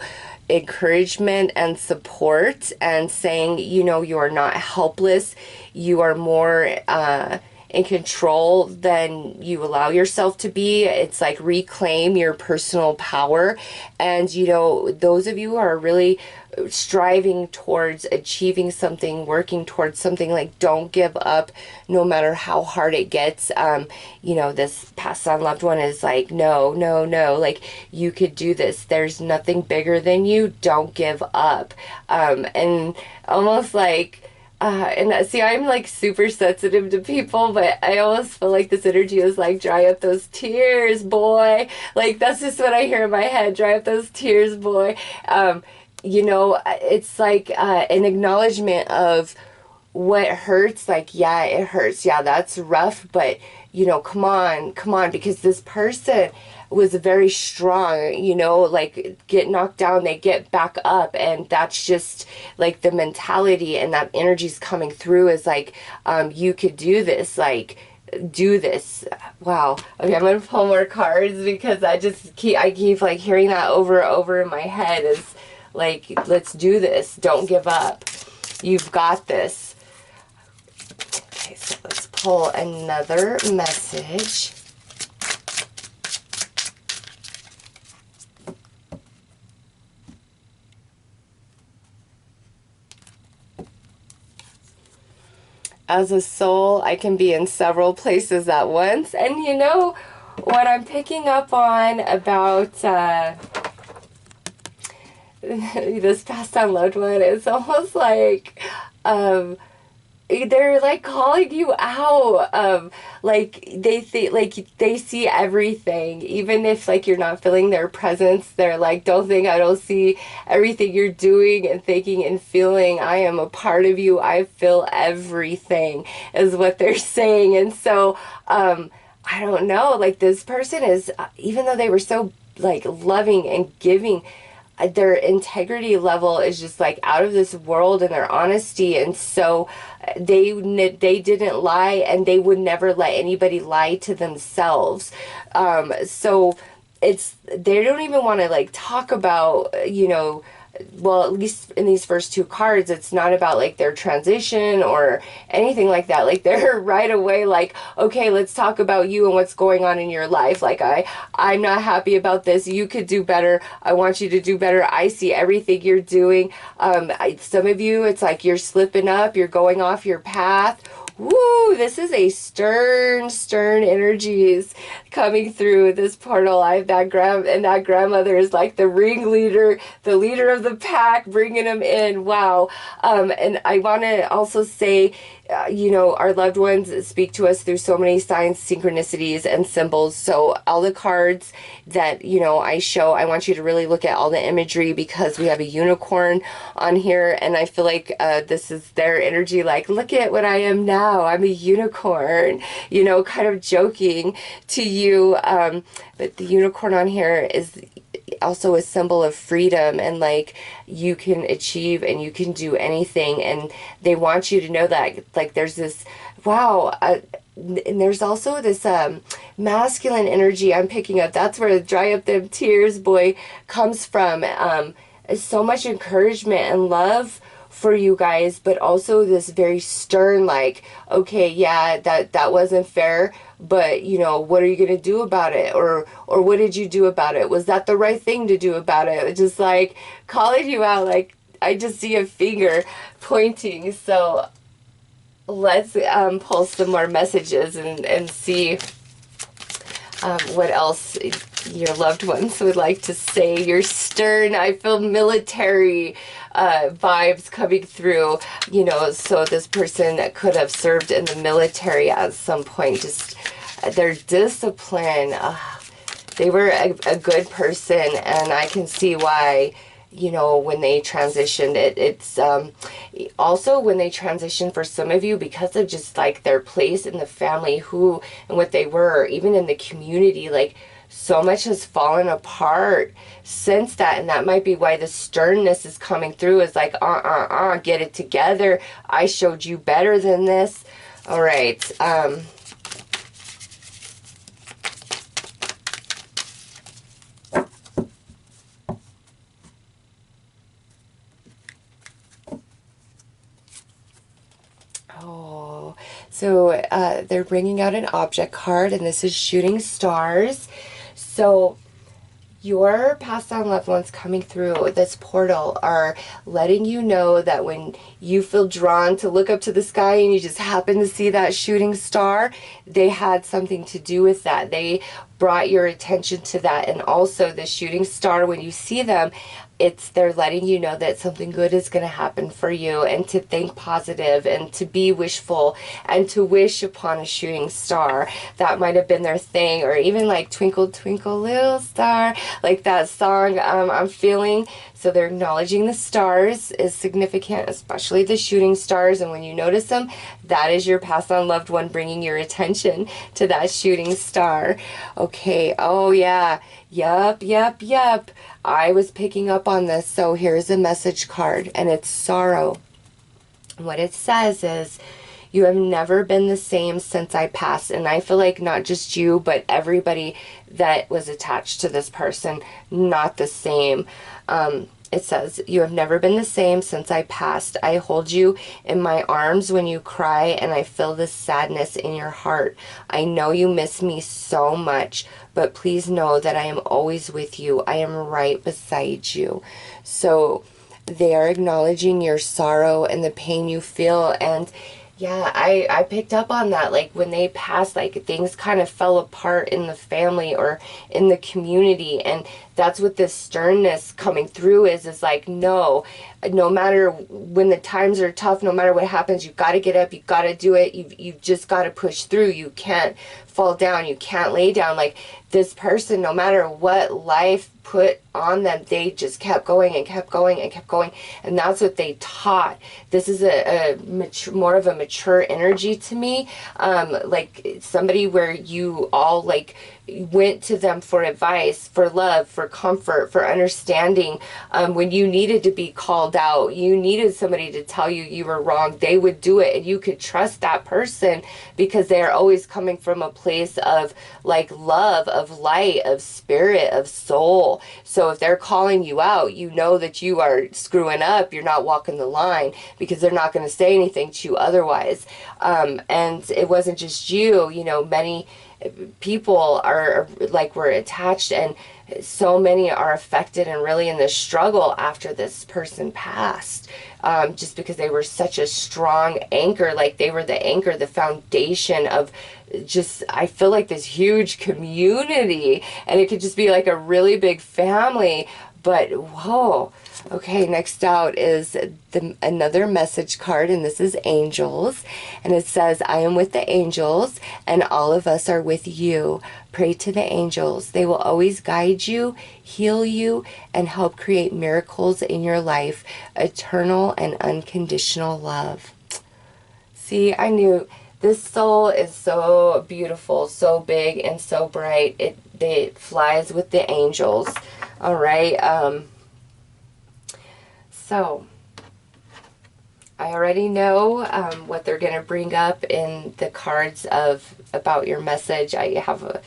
encouragement and support, and saying, you know, you are not helpless. You are more in control than you allow yourself to be. It's like reclaim your personal power. And, you know, those of you who are really striving towards achieving something, working towards something, like don't give up no matter how hard it gets. You know, this passed on loved one is like, no, no, no, like you could do this. There's nothing bigger than you. Don't give up. And almost like, and see, I'm like super sensitive to people, but I almost feel like this energy is like, dry up those tears, boy. Like, that's just what I hear in my head. Dry up those tears, boy. You know, it's like an acknowledgement of what hurts. Like, yeah, it hurts. Yeah, that's rough, but, you know, come on, because this person was very strong, you know, like get knocked down, they get back up. And that's just like the mentality, and that energy's coming through is like, you could do this, like do this. Wow. Okay, I'm gonna pull more cards because I keep like hearing that over and over in my head is like, let's do this. Don't give up. You've got this. Okay, so let's pull another message. As a soul, I can be in several places at once. And you know, what I'm picking up on about this passed on loved one, it's almost like they're like calling you out. Like they think, like they see everything, even if like you're not feeling their presence. They're like, don't think I don't see everything you're doing and thinking and feeling. I am a part of you. I feel everything, is what they're saying. And so I don't know, like this person is, even though they were so like loving and giving, their integrity level is just like out of this world, and their honesty. And so they didn't lie, and they would never let anybody lie to themselves. So they don't even want to like talk about, you know, well, at least in these first two cards, it's not about like their transition or anything like that. Like they're right away like, okay, let's talk about you and what's going on in your life. Like I'm not happy about this. You could do better. I want you to do better. I see everything you're doing. Some of you, it's like you're slipping up, you're going off your path. Woo, this is a stern energies coming through this portal. That grandmother is like the ringleader, the leader of the pack, bringing them in. Wow. And I want to also say you know, our loved ones speak to us through so many signs, synchronicities, and symbols. So all the cards that, you know, I show, I want you to really look at all the imagery, because we have a unicorn on here, and I feel like this is their energy, like, look at what I am now, I'm a unicorn, you know, kind of joking to you. But the unicorn on here is also a symbol of freedom, and like, you can achieve and you can do anything, and they want you to know that, like, there's this, wow, and there's also this masculine energy I'm picking up. That's where the dry up them tears boy comes from. So much encouragement and love for you guys, but also this very stern, like, okay, yeah, that wasn't fair, but you know, what are you gonna do about it? Or what did you do about it? Was that the right thing to do about it? Just like calling you out, like, I just see a finger pointing. So let's pull some more messages and see what else your loved ones would like to say. You're stern. I feel military vibes coming through, you know, so this person could have served in the military at some point. Just their discipline. They were a good person, and I can see why, you know, when they transitioned. It's also when they transitioned, for some of you, because of just like their place in the family, who and what they were, even in the community, like, so much has fallen apart since that. And that might be why the sternness is coming through, is like, get it together, I showed you better than this. All right. Oh, so they're bringing out an object card, and this is shooting stars. So your past on loved ones coming through this portal are letting you know that when you feel drawn to look up to the sky and you just happen to see that shooting star, they had something to do with that. They brought your attention to that. And also the shooting star, when you see them, they're letting you know that something good is going to happen for you, and to think positive and to be wishful and to wish upon a shooting star. That might have been their thing. Or even like Twinkle Twinkle Little Star, like that song I'm feeling. So they're acknowledging the stars is significant, especially the shooting stars. And when you notice them, that is your past on loved one bringing your attention to that shooting star. Okay. Oh yeah. Yep. I was picking up on this. So here's a message card, and it's sorrow. What it says is, you have never been the same since I passed. And I feel like not just you, but everybody that was attached to this person, not the same. It says, you have never been the same since I passed. I hold you in my arms when you cry, and I feel the sadness in your heart. I know you miss me so much, but please know that I am always with you. I am right beside you. So they are acknowledging your sorrow and the pain you feel. And yeah, I picked up on that. Like, when they passed, like, things kind of fell apart in the family or in the community. And that's what this sternness coming through is like, no matter when the times are tough, no matter what happens, you've got to get up, you've got to do it, you've just got to push through. You can't fall down, you can't lay down. Like, this person, no matter what life put on them, they just kept going and kept going and kept going. And that's what they taught. This is a more of a mature energy to me. Like somebody where you all like went to them for advice, for love, for comfort, for understanding. When you needed to be called out, you needed somebody to tell you you were wrong, they would do it, and you could trust that person because they are always coming from a place of like love, of light, of spirit, of soul. So if they're calling you out, you know that you are screwing up, you're not walking the line, because they're not going to say anything to you otherwise. And it wasn't just you, you know, many people are like, we're attached, and so many are affected and really in this struggle after this person passed, just because they were such a strong anchor. Like, they were the anchor, the foundation of just, I feel like, this huge community, and it could just be like a really big family. But whoa. Okay, next out is another message card, and this is angels. And it says, I am with the angels, and all of us are with you. Pray to the angels. They will always guide you, heal you, and help create miracles in your life. Eternal and unconditional love. See, I knew this soul is so beautiful, so big, and so bright. It flies with the angels. All right. So, I already know what they're going to bring up in the cards about your message. I have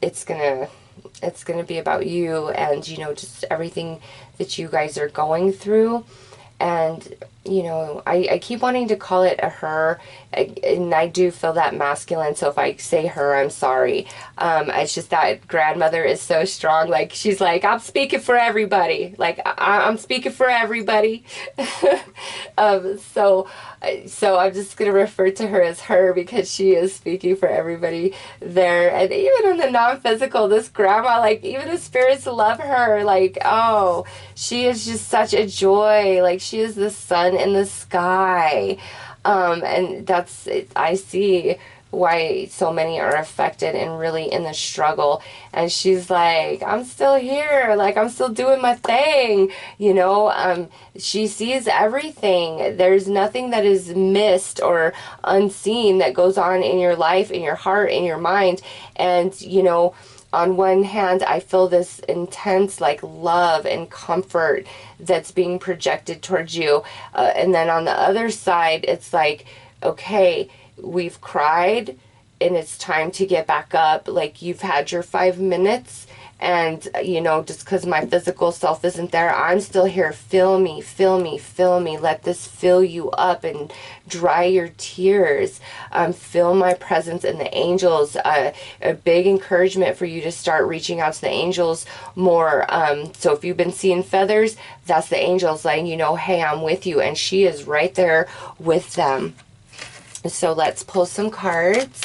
it's gonna be about you and, you know, just everything that you guys are going through. And, you know, I keep wanting to call it a her, and I do feel that masculine, so if I say her, I'm sorry. It's just that grandmother is so strong. Like, she's like, I'm speaking for everybody. Like, I'm speaking for everybody. So I'm just going to refer to her as her because she is speaking for everybody there. And even in the non-physical, this grandma, like, even the spirits love her. Like, oh, she is just such a joy. Like, she is the sun in the sky. And that's, I see why so many are affected and really in the struggle. And she's like, I'm still here. Like, I'm still doing my thing. You know, she sees everything. There's nothing that is missed or unseen that goes on in your life, in your heart, in your mind. And, you know, on one hand, I feel this intense, like, love and comfort that's being projected towards you. And then on the other side, it's like, okay, we've cried and it's time to get back up. Like, you've had your 5 minutes. And, you know, just because my physical self isn't there, I'm still here. Fill me, fill me, fill me. Let this fill you up and dry your tears. Feel my presence in the angels. A big encouragement for you to start reaching out to the angels more. So if you've been seeing feathers, that's the angels letting you know, hey, I'm with you. And she is right there with them. So let's pull some cards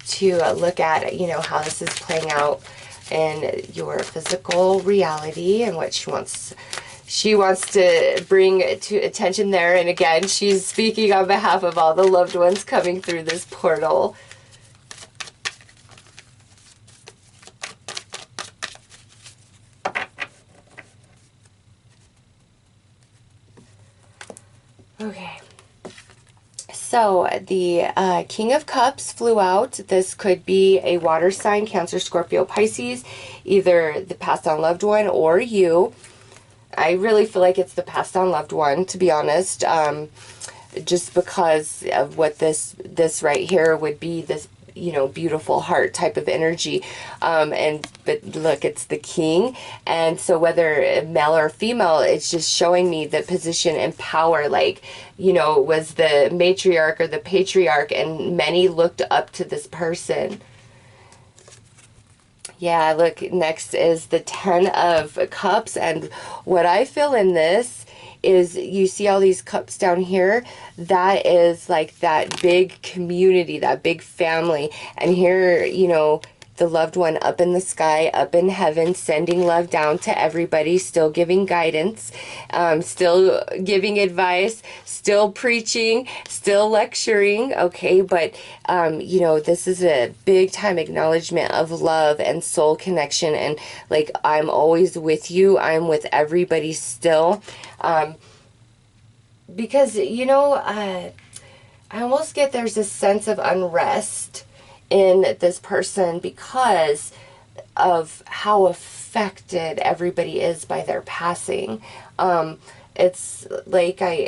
to look at, you know, how this is playing out in your physical reality and what she wants to bring to attention there. And again, she's speaking on behalf of all the loved ones coming through this portal. Okay. So the King of Cups flew out. This could be a water sign, Cancer, Scorpio, Pisces, either the passed on loved one or you. I really feel like it's the passed on loved one, to be honest, just because of what this right here would be, this, you know, beautiful heart type of energy. But look, it's the king. And so whether male or female, it's just showing me the position and power, like, you know, was the matriarch or the patriarch, and many looked up to this person. Yeah, look, next is the 10 of Cups. And what I feel in this is, you see all these cups down here? That is like that big community, that big family. And here, you know, the loved one up in the sky, up in heaven, sending love down to everybody, still giving guidance, still giving advice, still preaching, still lecturing, okay? But, you know, this is a big time acknowledgement of love and soul connection, and like, I'm always with you, I'm with everybody still. Because, you know, I almost get there's a sense of unrest in this person because of how affected everybody is by their passing. It's like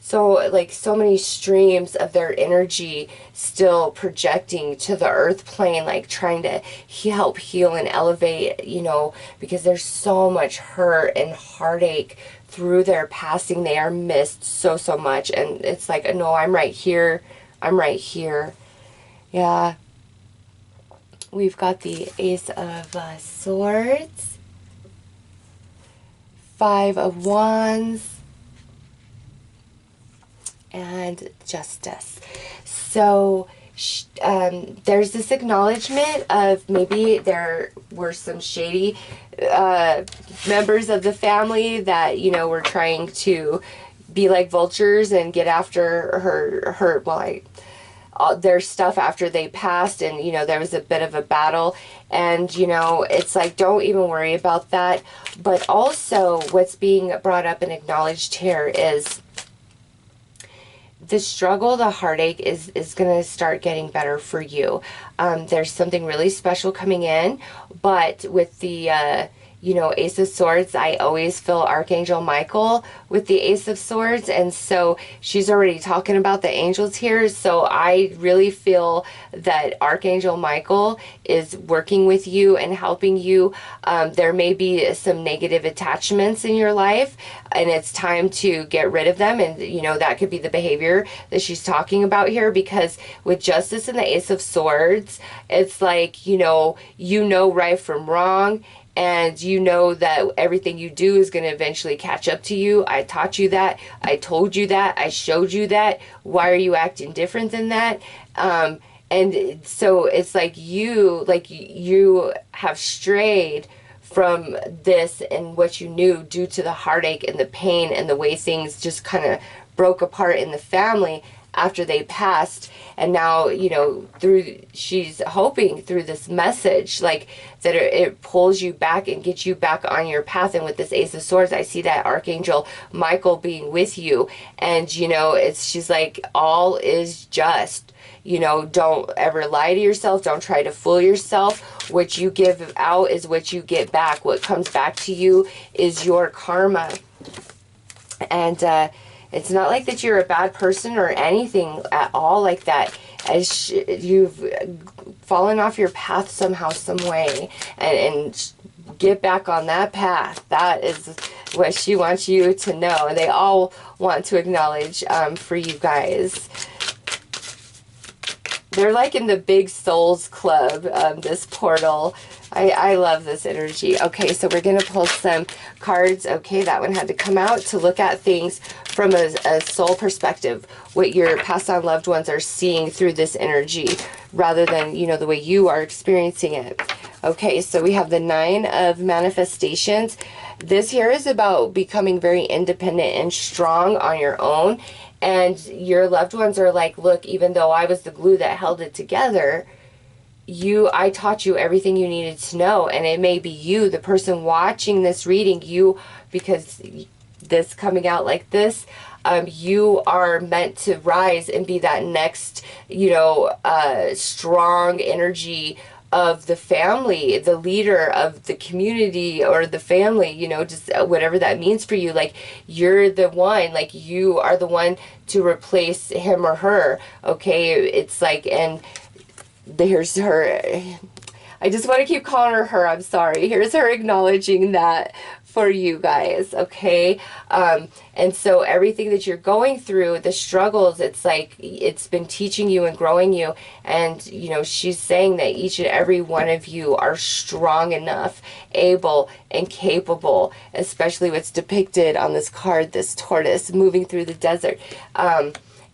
so many streams of their energy still projecting to the earth plane, like trying to help heal and elevate, you know, because there's so much hurt and heartache through their passing. They are missed so much, and it's like, no, I'm right here, I'm right here. Yeah, we've got the Ace of Swords, 5 of Wands, and Justice. So there's this acknowledgement of maybe there were some shady members of the family that, you know, were trying to be like vultures and get after their stuff after they passed, and, you know, there was a bit of a battle, and, you know, it's like, don't even worry about that. But also what's being brought up and acknowledged here is the struggle, the heartache is going to start getting better for you. There's something really special coming in, but with the you know, Ace of Swords, I always feel Archangel Michael with the Ace of Swords, and so she's already talking about the angels here, so I really feel that Archangel Michael is working with you and helping you. There may be some negative attachments in your life, and it's time to get rid of them, and, you know, that could be the behavior that she's talking about here, because with Justice and the Ace of Swords, it's like, you know right from wrong, and you know that everything you do is going to eventually catch up to you. I taught you that. I told you that. I showed you that. Why are you acting different than that? And so it's like you have strayed from this and what you knew due to the heartache and the pain and the way things just kind of broke apart in the family after they passed. And now, you know, she's hoping through this message, like, that it pulls you back and gets you back on your path. And with this Ace of Swords, I see that Archangel Michael being with you, and, you know, she's like, all is just. You know, don't ever lie to yourself. Don't try to fool yourself. What you give out is what you get back. What comes back to you is your karma. And it's not like that you're a bad person or anything at all like that. As you've fallen off your path somehow, some way, and get back on that path. That is what she wants you to know. And they all want to acknowledge for you guys. They're like in the big souls club, this portal. I love this energy. Okay, so we're going to pull some cards. Okay, that one had to come out to look at things from a soul perspective, what your passed on loved ones are seeing through this energy, rather than, you know, the way you are experiencing it. Okay, so we have the 9 of manifestations. This here is about becoming very independent and strong on your own. And your loved ones are like, look, even though I was the glue that held it together, I taught you everything you needed to know. And it may be you, the person watching this reading, because this coming out like this, you are meant to rise and be that next, you know, strong energy of the family, the leader of the community or the family, you know, just whatever that means for you. Like, you're the one, like, you are the one to replace him or her. Okay, it's like, and here's her. I just want to keep calling her, I'm sorry. Here's her acknowledging that for you guys, okay? And so everything that you're going through, the struggles, it's like it's been teaching you and growing you. And, you know, she's saying that each and every one of you are strong enough, able, and capable, especially what's depicted on this card, this tortoise moving through the desert.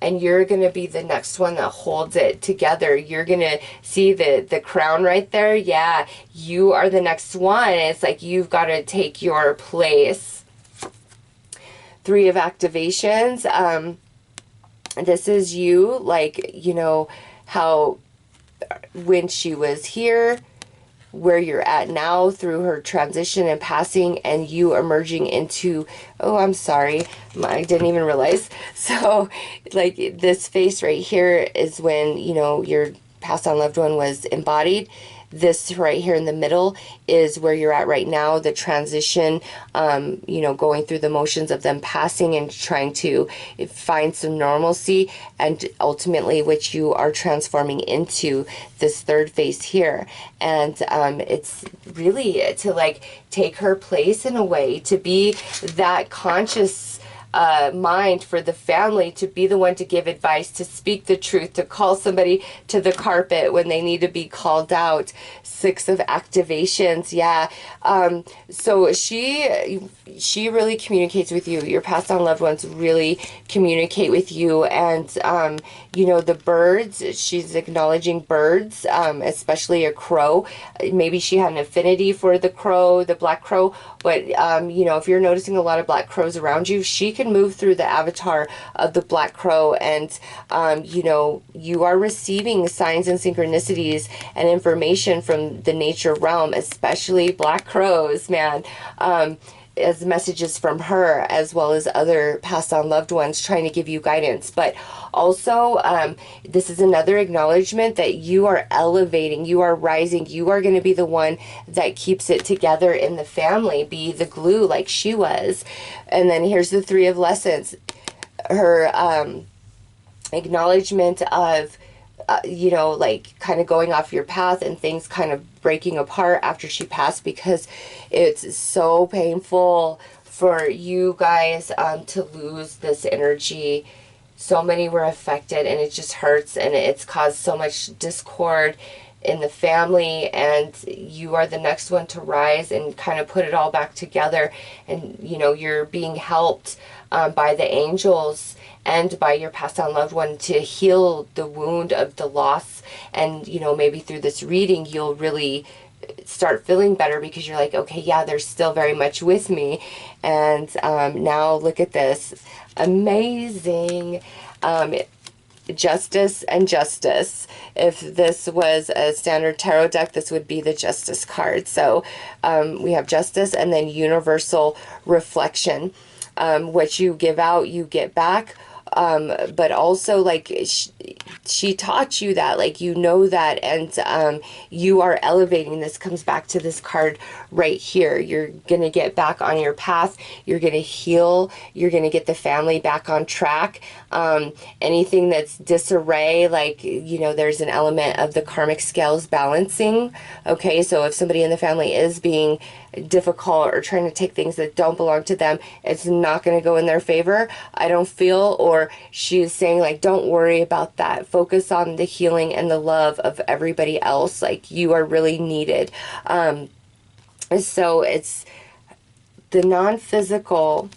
And you're going to be the next one that holds it together. You're going to see the crown right there. Yeah, you are the next one. It's like you've got to take your place. 3 of activations. This is you, like, you know, how when she was here, where you're at now through her transition and passing, and you emerging into, oh, I'm sorry, I didn't even realize. So, like, this face right here is when, you know, your passed on loved one was embodied. This right here in the middle is where you're at right now, the transition, you know, going through the motions of them passing and trying to find some normalcy, and ultimately what you are transforming into this 3rd face here. And it's really to, like, take her place in a way, to be that conscious mind for the family to be the one to give advice, to speak the truth, to call somebody to the carpet when they need to be called out. Six of activations. Yeah. So she really communicates with you. Your passed on loved ones really communicate with you. And you know, the birds, she's acknowledging birds, especially a crow. Maybe she had an affinity for the crow, the black crow. But you know, if you're noticing a lot of black crows around you, she can move through the avatar of the black crow. And you know, you are receiving signs and synchronicities and information from the nature realm, especially black crows, man, as messages from her, as well as other passed on loved ones trying to give you guidance. But also, this is another acknowledgement that you are elevating, you are rising, you are going to be the one that keeps it together in the family, be the glue like she was. And then here's the Three of Lessons, her acknowledgement of you know, like kind of going off your path and things kind of breaking apart after she passed, because it's so painful for you guys to lose this energy. So many were affected, and it just hurts, and it's caused so much discord in the family, and you are the next one to rise and kind of put it all back together. And you know, you're being helped by the angels and by your passed on loved one to heal the wound of the loss. And you know, maybe through this reading you'll really start feeling better, because you're like, okay, yeah, they're still very much with me. And now look at this amazing Justice and Justice. If this was a standard tarot deck, this would be the Justice card. So we have Justice, and then Universal Reflection. What you give out, you get back. But also, like, she taught you that, like, you know that, and you are elevating. This comes back to this card right here. You're going to get back on your path. You're going to heal. You're going to get the family back on track. Anything that's disarray, like, you know, there's an element of the karmic scales balancing. Okay, so if somebody in the family is being difficult or trying to take things that don't belong to them, it's not going to go in their favor, I don't feel. Or she's saying, like, don't worry about that. Focus on the healing and the love of everybody else. Like, you are really needed. So it's the non-physical.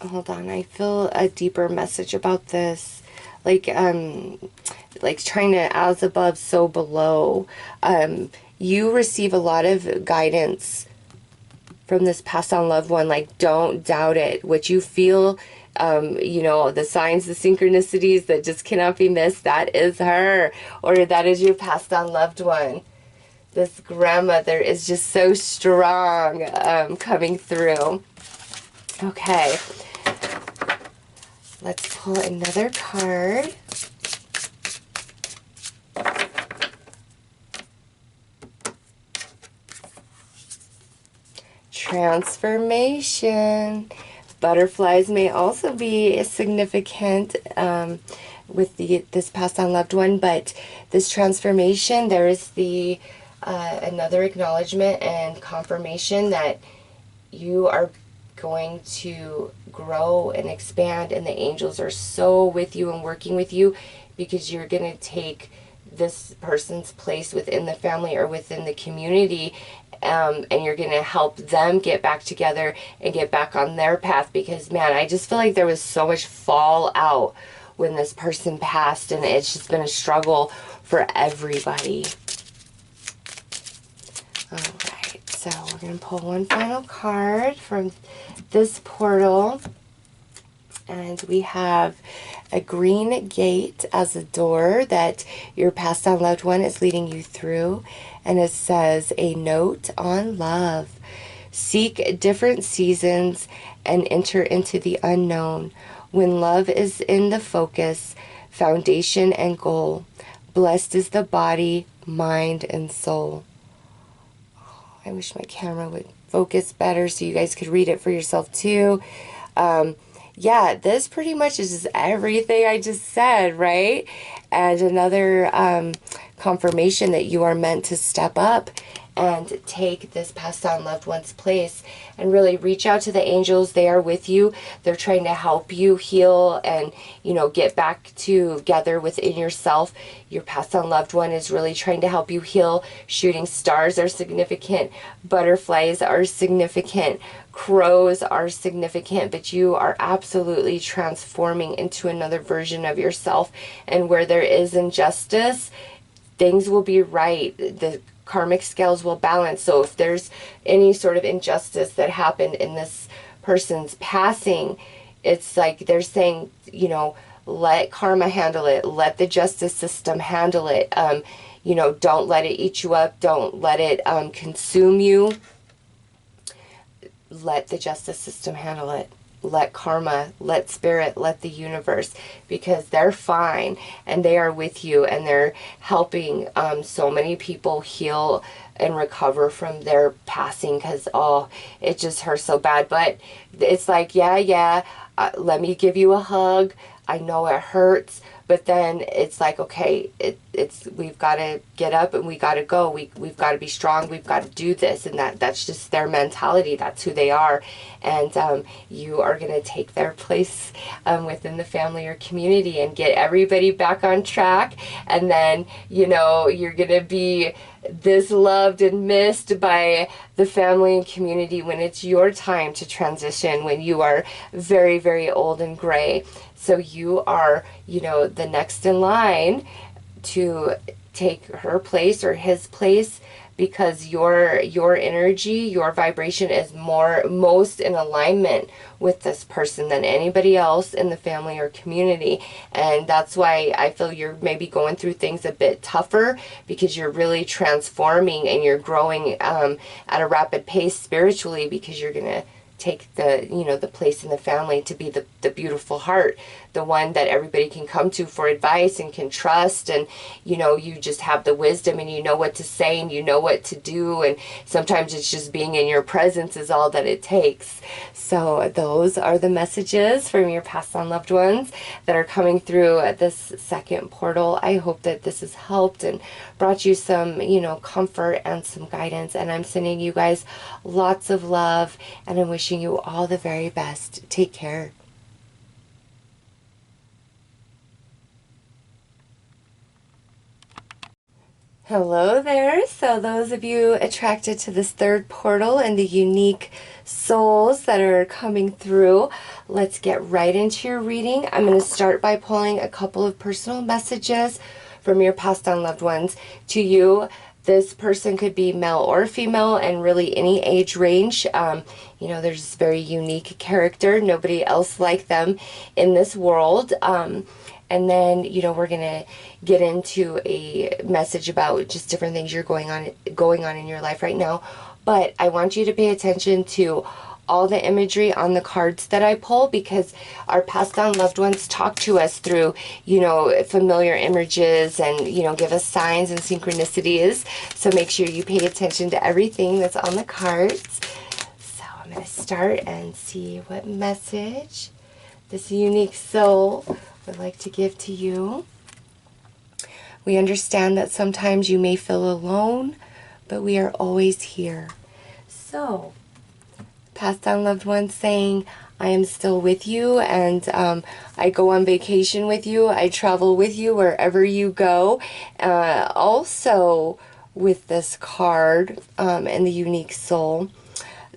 Hold on, I feel a deeper message about this. Like trying to as above, so below. You receive a lot of guidance from this passed on loved one. Like, don't doubt it. What you feel, you know, the signs, the synchronicities that just cannot be missed, that is her, or that is your passed on loved one. This grandmother is just so strong, coming through. Okay. Let's pull another card. Transformation. Butterflies may also be significant with this passed on loved one, but this transformation, there is the another acknowledgement and confirmation that you are going to grow and expand, and the angels are so with you and working with you, because you're going to take this person's place within the family or within the community, and you're going to help them get back together and get back on their path. Because, man, I just feel like there was so much fallout when this person passed, and it's just been a struggle for everybody. All right, so we're going to pull one final card from this portal. And we have a green gate as a door that your passed on loved one is leading you through. And it says, a note on love. Seek different seasons and enter into the unknown. When love is in the focus, foundation and goal. Blessed is the body, mind, and soul. Oh, I wish my camera would focus better so you guys could read it for yourself too. Yeah, this pretty much is just everything I just said, right? And another confirmation that you are meant to step up and take this passed on loved one's place, and really reach out to the angels. They are with you. They're trying to help you heal and, you know, get back together within yourself. Your passed on loved one is really trying to help you heal. Shooting stars are significant. Butterflies are significant. Crows are significant, but you are absolutely transforming into another version of yourself. And where there is injustice, things will be right. The karmic scales will balance. So if there's any sort of injustice that happened in this person's passing, it's like they're saying, you know, let karma handle it. Let the justice system handle it. You know, don't let it eat you up. Don't let it consume you. Let the justice system handle it. Let karma, let spirit, let the universe, because they're fine and they are with you, and they're helping so many people heal and recover from their passing, because, oh, it just hurts so bad. But it's like, yeah, let me give you a hug. I know it hurts, but then it's like, okay, we've got to get up and we got to go. We've got to be strong. We've got to do this, and that's just their mentality. That's who they are, and you are going to take their place within the family or community and get everybody back on track. And then, you know, you're going to be this loved and missed by the family and community when it's your time to transition, when you are very, very old and gray. So you are, you know, the next in line to take her place or his place, because your energy, your vibration is most in alignment with this person than anybody else in the family or community. And that's why I feel you're maybe going through things a bit tougher, because you're really transforming and you're growing at a rapid pace spiritually, because you're gonna take the, you know, the place in the family to be the beautiful heart, the one that everybody can come to for advice and can trust. And, you know, you just have the wisdom and you know what to say and you know what to do. And sometimes it's just being in your presence is all that it takes. So those are the messages from your passed on loved ones that are coming through at this second portal. I hope that this has helped and brought you some, you know, comfort and some guidance. And I'm sending you guys lots of love, and I'm wishing you all the very best. Take care. Hello there. So those of you attracted to this third portal and the unique souls that are coming through, let's get right into your reading. I'm going to start by pulling a couple of personal messages from your passed on loved ones to you. This person could be male or female, and really any age range. You know, there's this very unique character. Nobody else like them in this world. And then, you know, we're going to get into a message about just different things you're going on in your life right now. But I want you to pay attention to all the imagery on the cards that I pull, because our passed on loved ones talk to us through, you know, familiar images and, you know, give us signs and synchronicities. So make sure you pay attention to everything that's on the cards. So I'm going to start and see what message this unique soul would like to give to you. We understand that sometimes you may feel alone, but we are always here. So, passed on loved ones saying, I am still with you, and I go on vacation with you. I travel with you wherever you go. Also, with this card and the unique soul,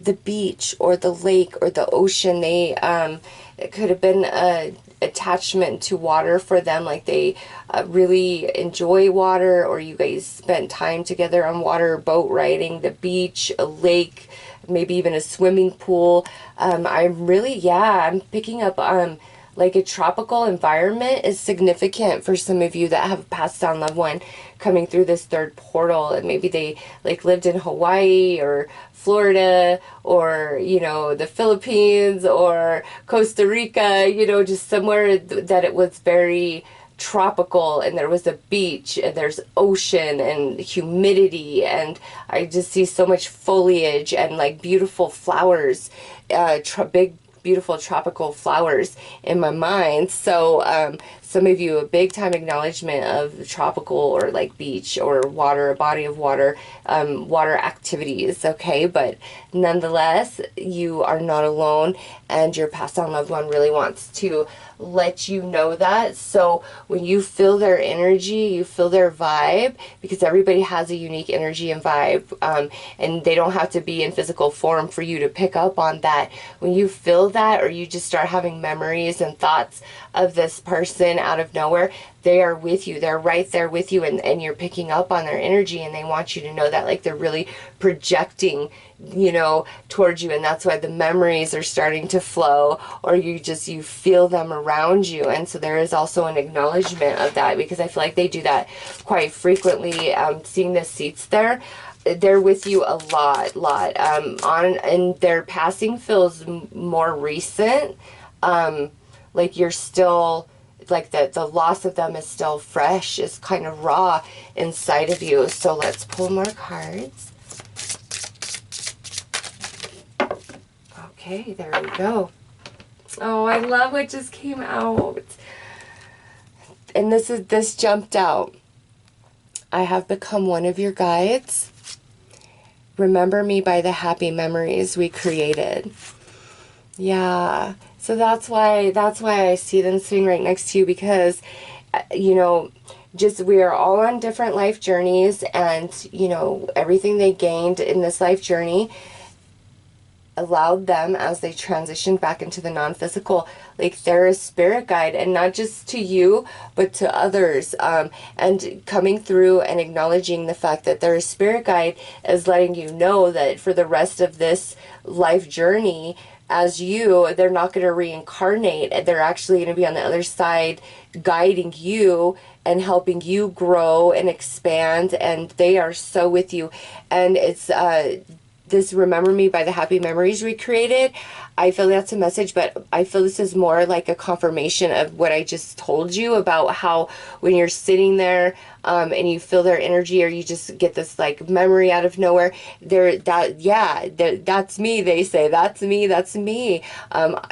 the beach or the lake or the ocean, it could have been a attachment to water for them, like they really enjoy water, or you guys spent time together on water, boat riding, the beach, a lake, maybe even a swimming pool. I'm picking up like a tropical environment is significant for some of you that have passed on loved one coming through this third portal. And maybe they like lived in Hawaii or Florida or, you know, the Philippines or Costa Rica, you know, just somewhere that it was very tropical, and there was a beach and there's ocean and humidity, and I just see so much foliage and like beautiful flowers, big beautiful tropical flowers in my mind. So some of you, a big time acknowledgement of tropical or like beach or water, a body of water, water activities, okay? But nonetheless, you are not alone, and your passed on loved one really wants to let you know that. So when you feel their energy, you feel their vibe, because everybody has a unique energy and vibe, and they don't have to be in physical form for you to pick up on that. When you feel that, or you just start having memories and thoughts of this person out of nowhere, they are with you. They're right there with you, and you're picking up on their energy, and they want you to know that, like, they're really projecting, you know, towards you, and that's why the memories are starting to flow, or you feel them around you. And so there is also an acknowledgement of that, because I feel like they do that quite frequently. Seeing the seats there, they're with you a lot, and their passing feels more recent, like you're still, like the loss of them is still fresh, is kind of raw inside of you. So let's pull more cards. Okay, there we go. Oh, I love what just came out. And this jumped out. I have become one of your guides. Remember me by the happy memories we created. Yeah. So that's why I see them sitting right next to you, because, you know, just we are all on different life journeys, and, you know, everything they gained in this life journey allowed them, as they transitioned back into the non-physical, like they're a spirit guide, and not just to you, but to others, and coming through and acknowledging the fact that they're a spirit guide is letting you know that for the rest of this life journey, as you, they're not going to reincarnate, and they're actually going to be on the other side guiding you and helping you grow and expand, and they are so with you. And it's this remember me by the happy memories we created. I feel that's a message, but I feel this is more like a confirmation of what I just told you about how when you're sitting there and you feel their energy, or you just get this like memory out of nowhere, that's me, they say, that's me,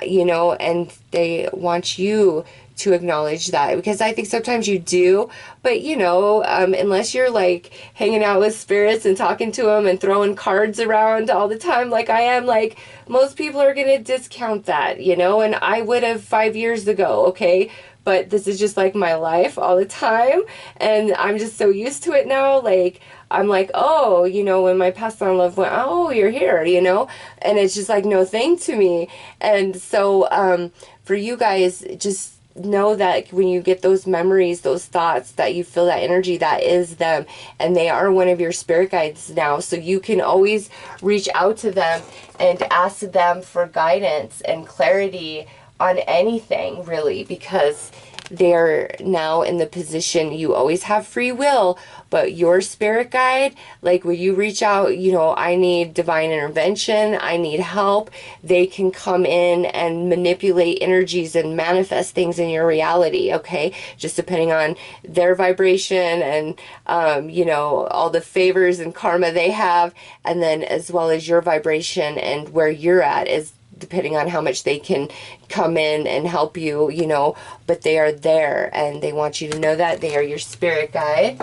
you know, and they want you to acknowledge that, because I think sometimes you do, but you know, unless you're like hanging out with spirits and talking to them and throwing cards around all the time like I am, like most people are going to discount that, you know, and I would have 5 years ago, okay? But this is just like my life all the time, and I'm just so used to it now. Like, I'm like, oh, you know, when my passed on loved one, oh, you're here, you know, and it's just like no thing to me. And so for you guys, just know that when you get those memories, those thoughts, that you feel that energy, that is them, and they are one of your spirit guides now. So you can always reach out to them and ask them for guidance and clarity on anything, really, because they're now in the position, you always have free will, but your spirit guide, like when you reach out, you know, I need divine intervention, I need help, they can come in and manipulate energies and manifest things in your reality, okay? Just depending on their vibration and, you know, all the favors and karma they have, and then as well as your vibration and where you're at is depending on how much they can come in and help you, you know, but they are there, and they want you to know that they are your spirit guide.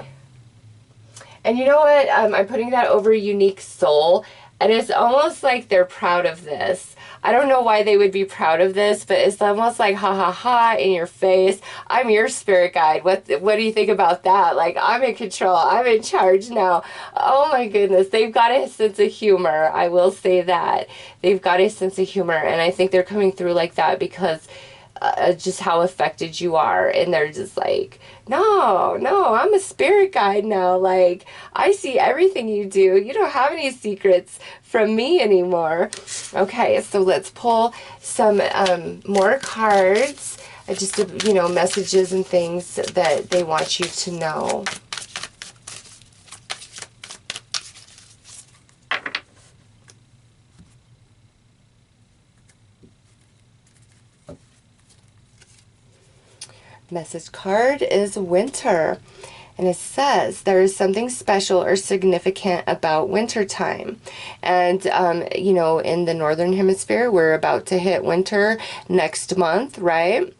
And you know what? I'm putting that over unique soul, and it's almost like they're proud of this. I don't know why they would be proud of this, but it's almost like ha ha ha in your face. I'm your spirit guide. What do you think about that? Like, I'm in control. I'm in charge now. Oh my goodness. They've got a sense of humor. I will say that. They've got a sense of humor, and I think they're coming through like that because just how affected you are, and they're just like, no, I'm a spirit guide now, like I see everything you do, you don't have any secrets from me anymore. Okay, so let's pull some more cards, just you know, messages and things that they want you to know. Message card is winter, And it says there is something special or significant about wintertime. And, you know, in the Northern Hemisphere, we're about to hit winter next month, right?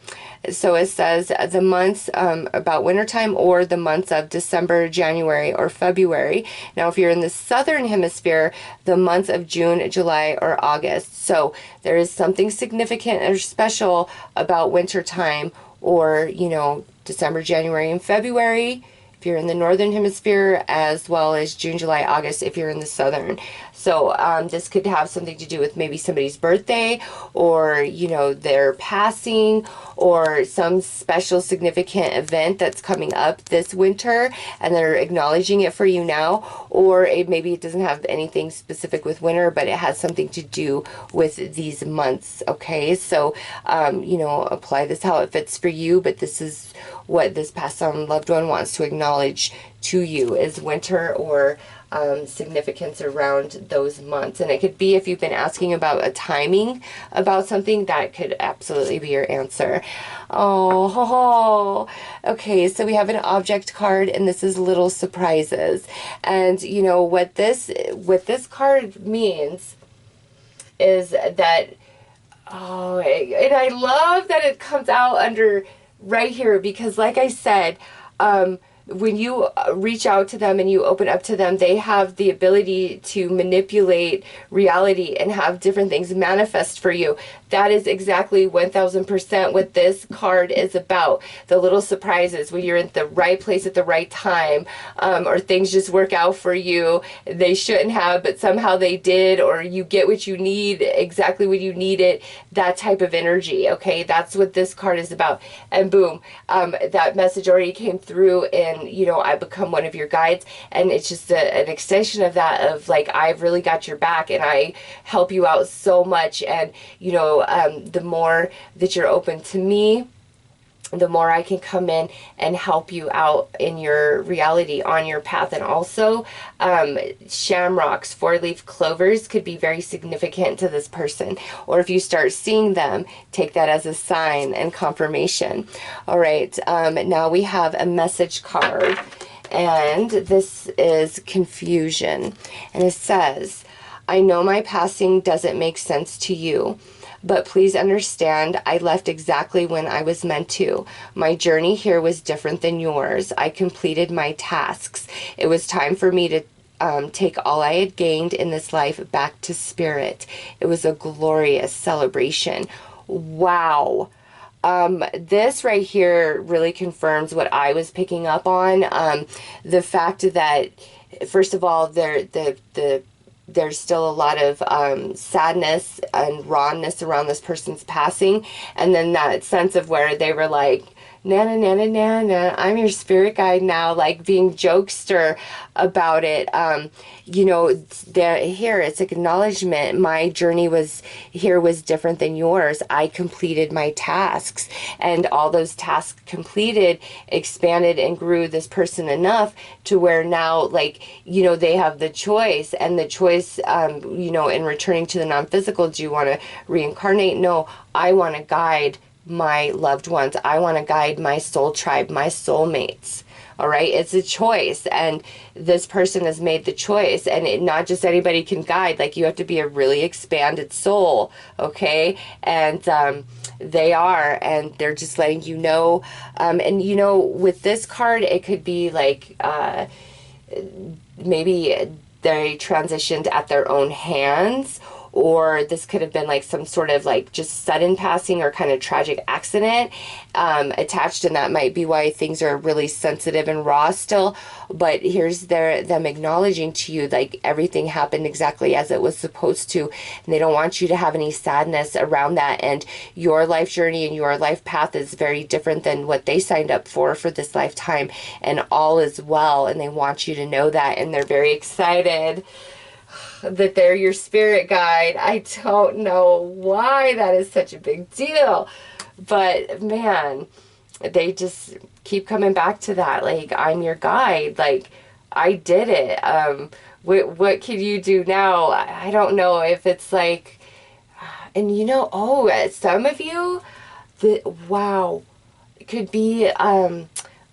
So it says the months about wintertime, or the months of December, January, or February. Now, if you're in the Southern Hemisphere, the months of June, July, or August. So there is something significant or special about wintertime, or, you know, December, January, and February if you're in the Northern Hemisphere, as well as June, July, August if you're in the Southern. So this could have something to do with maybe somebody's birthday, or, you know, their passing, or some special significant event that's coming up this winter and they're acknowledging it for you now. Or maybe it doesn't have anything specific with winter, but it has something to do with these months. Okay, so you know, apply this how it fits for you, but this is what this passed on loved one wants to acknowledge to you is winter, or significance around those months. And it could be, if you've been asking about a timing about something, that could absolutely be your answer. Oh, okay, so we have an object card, and this is little surprises. And you know what this card means is that, oh, and I love that it comes out under right here, because like I said, when you reach out to them and you open up to them, they have the ability to manipulate reality and have different things manifest for you. That is exactly 1000% what this card is about. The little surprises when you're at the right place at the right time, or things just work out for you. They shouldn't have, but somehow they did, or you get what you need exactly when you need it. That type of energy, okay? That's what this card is about. And boom, that message already came through, and you know, I become one of your guides, and it's just an extension of that, of like, I've really got your back and I help you out so much. And you know, the more that you're open to me, the more I can come in and help you out in your reality, on your path. And also shamrocks, four-leaf clovers could be very significant to this person, or if you start seeing them, take that as a sign and confirmation. All right, now we have a message card, and this is confusion, and it says, I know my passing doesn't make sense to you, but please understand, I left exactly when I was meant to. My journey here was different than yours. I completed my tasks. It was time for me to take all I had gained in this life back to spirit. It was a glorious celebration. Wow. This right here really confirms what I was picking up on. The fact that, first of all, there's still a lot of sadness and rawness around this person's passing. And then that sense of where they were like, na na na na na na, I'm your spirit guide now, like being jokester about it. You know, here it's acknowledgement. My journey was different than yours. I completed my tasks, and all those tasks completed expanded and grew this person enough to where now, like, you know, they have the choice, and the choice, you know, in returning to the non-physical, do you want to reincarnate? No, I want to guide my loved ones. I want to guide my soul tribe, my soulmates. All right, it's a choice, and this person has made the choice, and not just anybody can guide. Like, you have to be a really expanded soul, okay? And they are, and they're just letting you know. And you know, with this card, it could be like maybe they transitioned at their own hands, or this could have been like some sort of like just sudden passing or kind of tragic accident attached, and that might be why things are really sensitive and raw still. But here's them acknowledging to you, like, everything happened exactly as it was supposed to, and they don't want you to have any sadness around that. And your life journey and your life path is very different than what they signed up for this lifetime, and all is well, and they want you to know that, and they're very excited that they're your spirit guide. I don't know why that is such a big deal, but man, they just keep coming back to that, like, I'm your guide, like, I did it. What can you do now? I don't know if it's like, and you know, oh, some of you, wow, it could be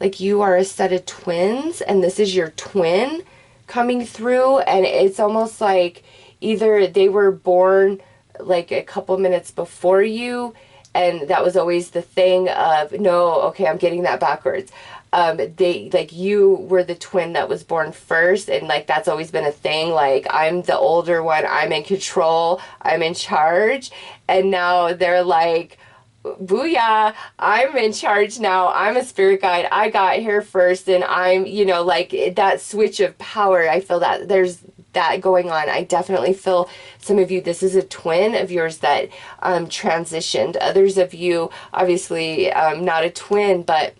like you are a set of twins and this is your twin coming through, and it's almost like either they were born like a couple minutes before you, and that was always the thing of, no, okay, I'm getting that backwards. They, like, you were the twin that was born first, and like that's always been a thing, like I'm the older one, I'm in control, I'm in charge, and now they're like, booyah, I'm in charge now, I'm a spirit guide, I got here first, and I'm, you know, like that switch of power. I feel that there's that going on. I definitely feel some of you, this is a twin of yours that transitioned. Others of you, obviously not a twin, but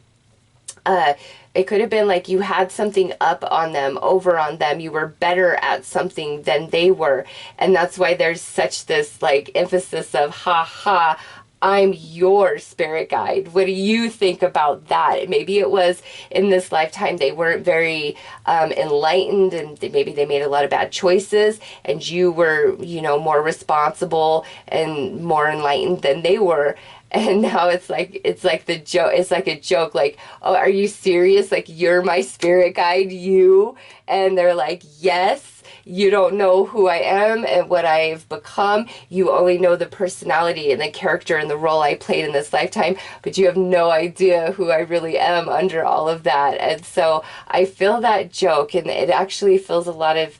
it could have been like you had something up on them, over on them. You were better at something than they were. And that's why there's such this like emphasis of, ha ha, I'm your spirit guide. What do you think about that? Maybe it was in this lifetime they weren't very enlightened, and maybe they made a lot of bad choices, and you were, you know, more responsible and more enlightened than they were. And now it's like the joke. It's like a joke. Like, oh, are you serious? Like, you're my spirit guide, you? And they're like, yes. You don't know who I am and what I've become. You only know the personality and the character and the role I played in this lifetime, but you have no idea who I really am under all of that. And so I feel that joke, and it actually feels a lot of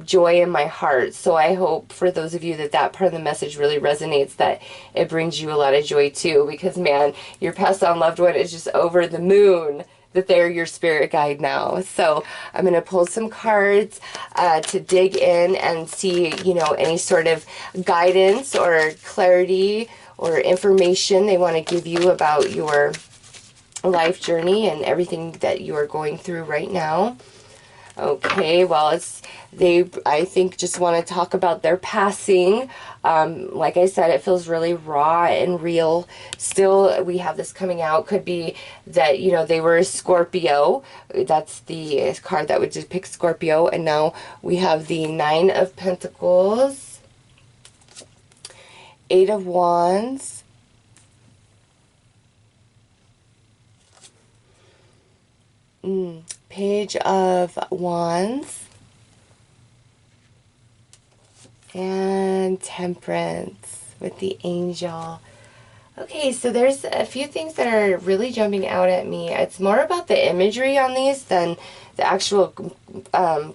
joy in my heart. So I hope for those of you that that part of the message really resonates, that it brings you a lot of joy too, because man, your passed on loved one is just over the moon that they're your spirit guide now. So I'm going to pull some cards to dig in and see, you know, any sort of guidance or clarity or information they want to give you about your life journey and everything that you are going through right now. Okay, well, I think just want to talk about their passing. Like I said, it feels really raw and real. Still, we have this coming out. Could be that, you know, they were a Scorpio. That's the card that would depict Scorpio. And now we have the Nine of Pentacles, Eight of Wands, Page of Wands, and Temperance with the Angel. Okay, so there's a few things that are really jumping out at me. It's more about the imagery on these than the actual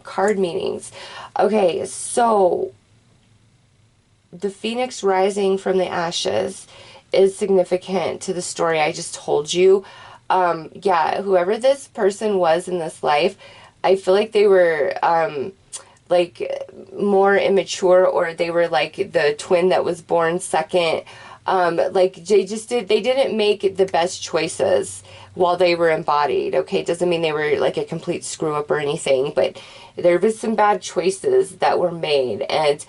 card meanings. Okay, so the Phoenix rising from the ashes is significant to the story I just told you. Yeah, whoever this person was in this life, I feel like they were like more immature, or they were like the twin that was born second. Like they didn't make the best choices while they were embodied. Okay, it doesn't mean they were like a complete screw up or anything, but there was some bad choices that were made, and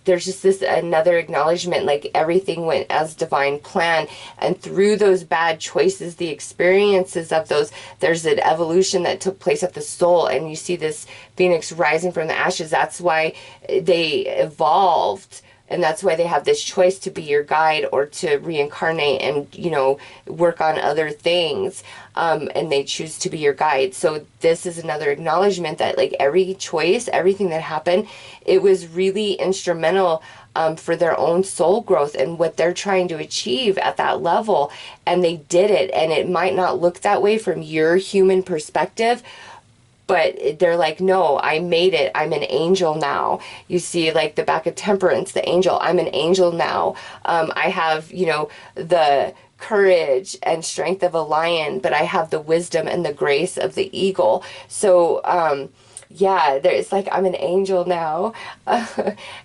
there's just this another acknowledgement, like everything went as divine plan, and through those bad choices, the experiences of those, there's an evolution that took place at the soul, and you see this phoenix rising from the ashes. That's why they evolved, and that's why they have this choice to be your guide or to reincarnate and, you know, work on other things. And they choose to be your guide. So this is another acknowledgement that like every choice, everything that happened, it was really instrumental for their own soul growth and what they're trying to achieve at that level. And they did it. And it might not look that way from your human perspective, but they're like, no, I made it. I'm an angel now. You see, like the back of Temperance, the angel. I'm an angel now. I have, you know, the courage and strength of a lion, but I have the wisdom and the grace of the eagle. So, yeah, it's like I'm an angel now.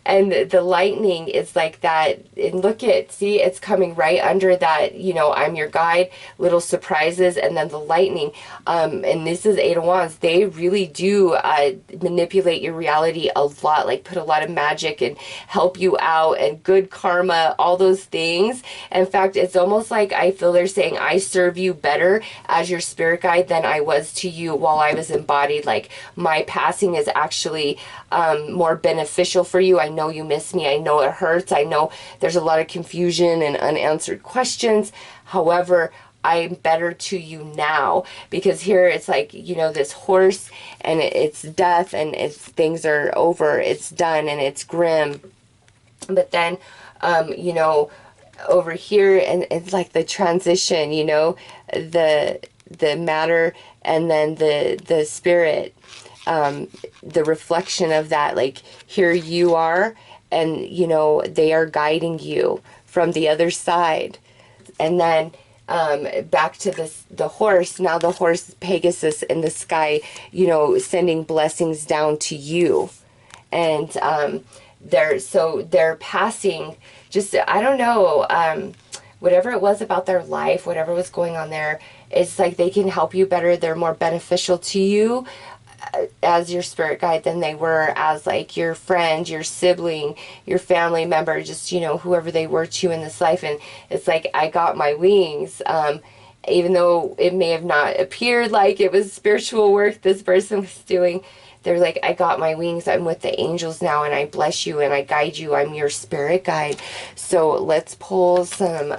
And the lightning is like that. And look at, see, it's coming right under that, you know, I'm your guide, little surprises, and then the lightning. And this is Eight of Wands. They really do manipulate your reality a lot, like put a lot of magic and help you out and good karma, all those things. In fact, it's almost like I feel they're saying, I serve you better as your spirit guide than I was to you while I was embodied. Like my passing is actually more beneficial for you. I know you miss me. I know it hurts. I know there's a lot of confusion and unanswered questions. However, I'm better to you now. Because here it's like, you know, this horse, and it's death, and things are over, it's done, and it's grim. But then, you know, over here, and it's like the transition, you know, the matter, and then the spirit, the reflection of that. Like, here you are, and, you know, they are guiding you from the other side. And then back to the horse. Now the horse, Pegasus in the sky, you know, sending blessings down to you. And they're passing, just, I don't know, whatever it was about their life, whatever was going on there, it's like they can help you better. They're more beneficial to you as your spirit guide than they were as like your friend, your sibling, your family member, just, you know, whoever they were to you in this life. And it's like, I got my wings. Even though it may have not appeared like it was spiritual work this person was doing, they're like, I got my wings. I'm with the angels now, and I bless you, and I guide you. I'm your spirit guide. So let's pull some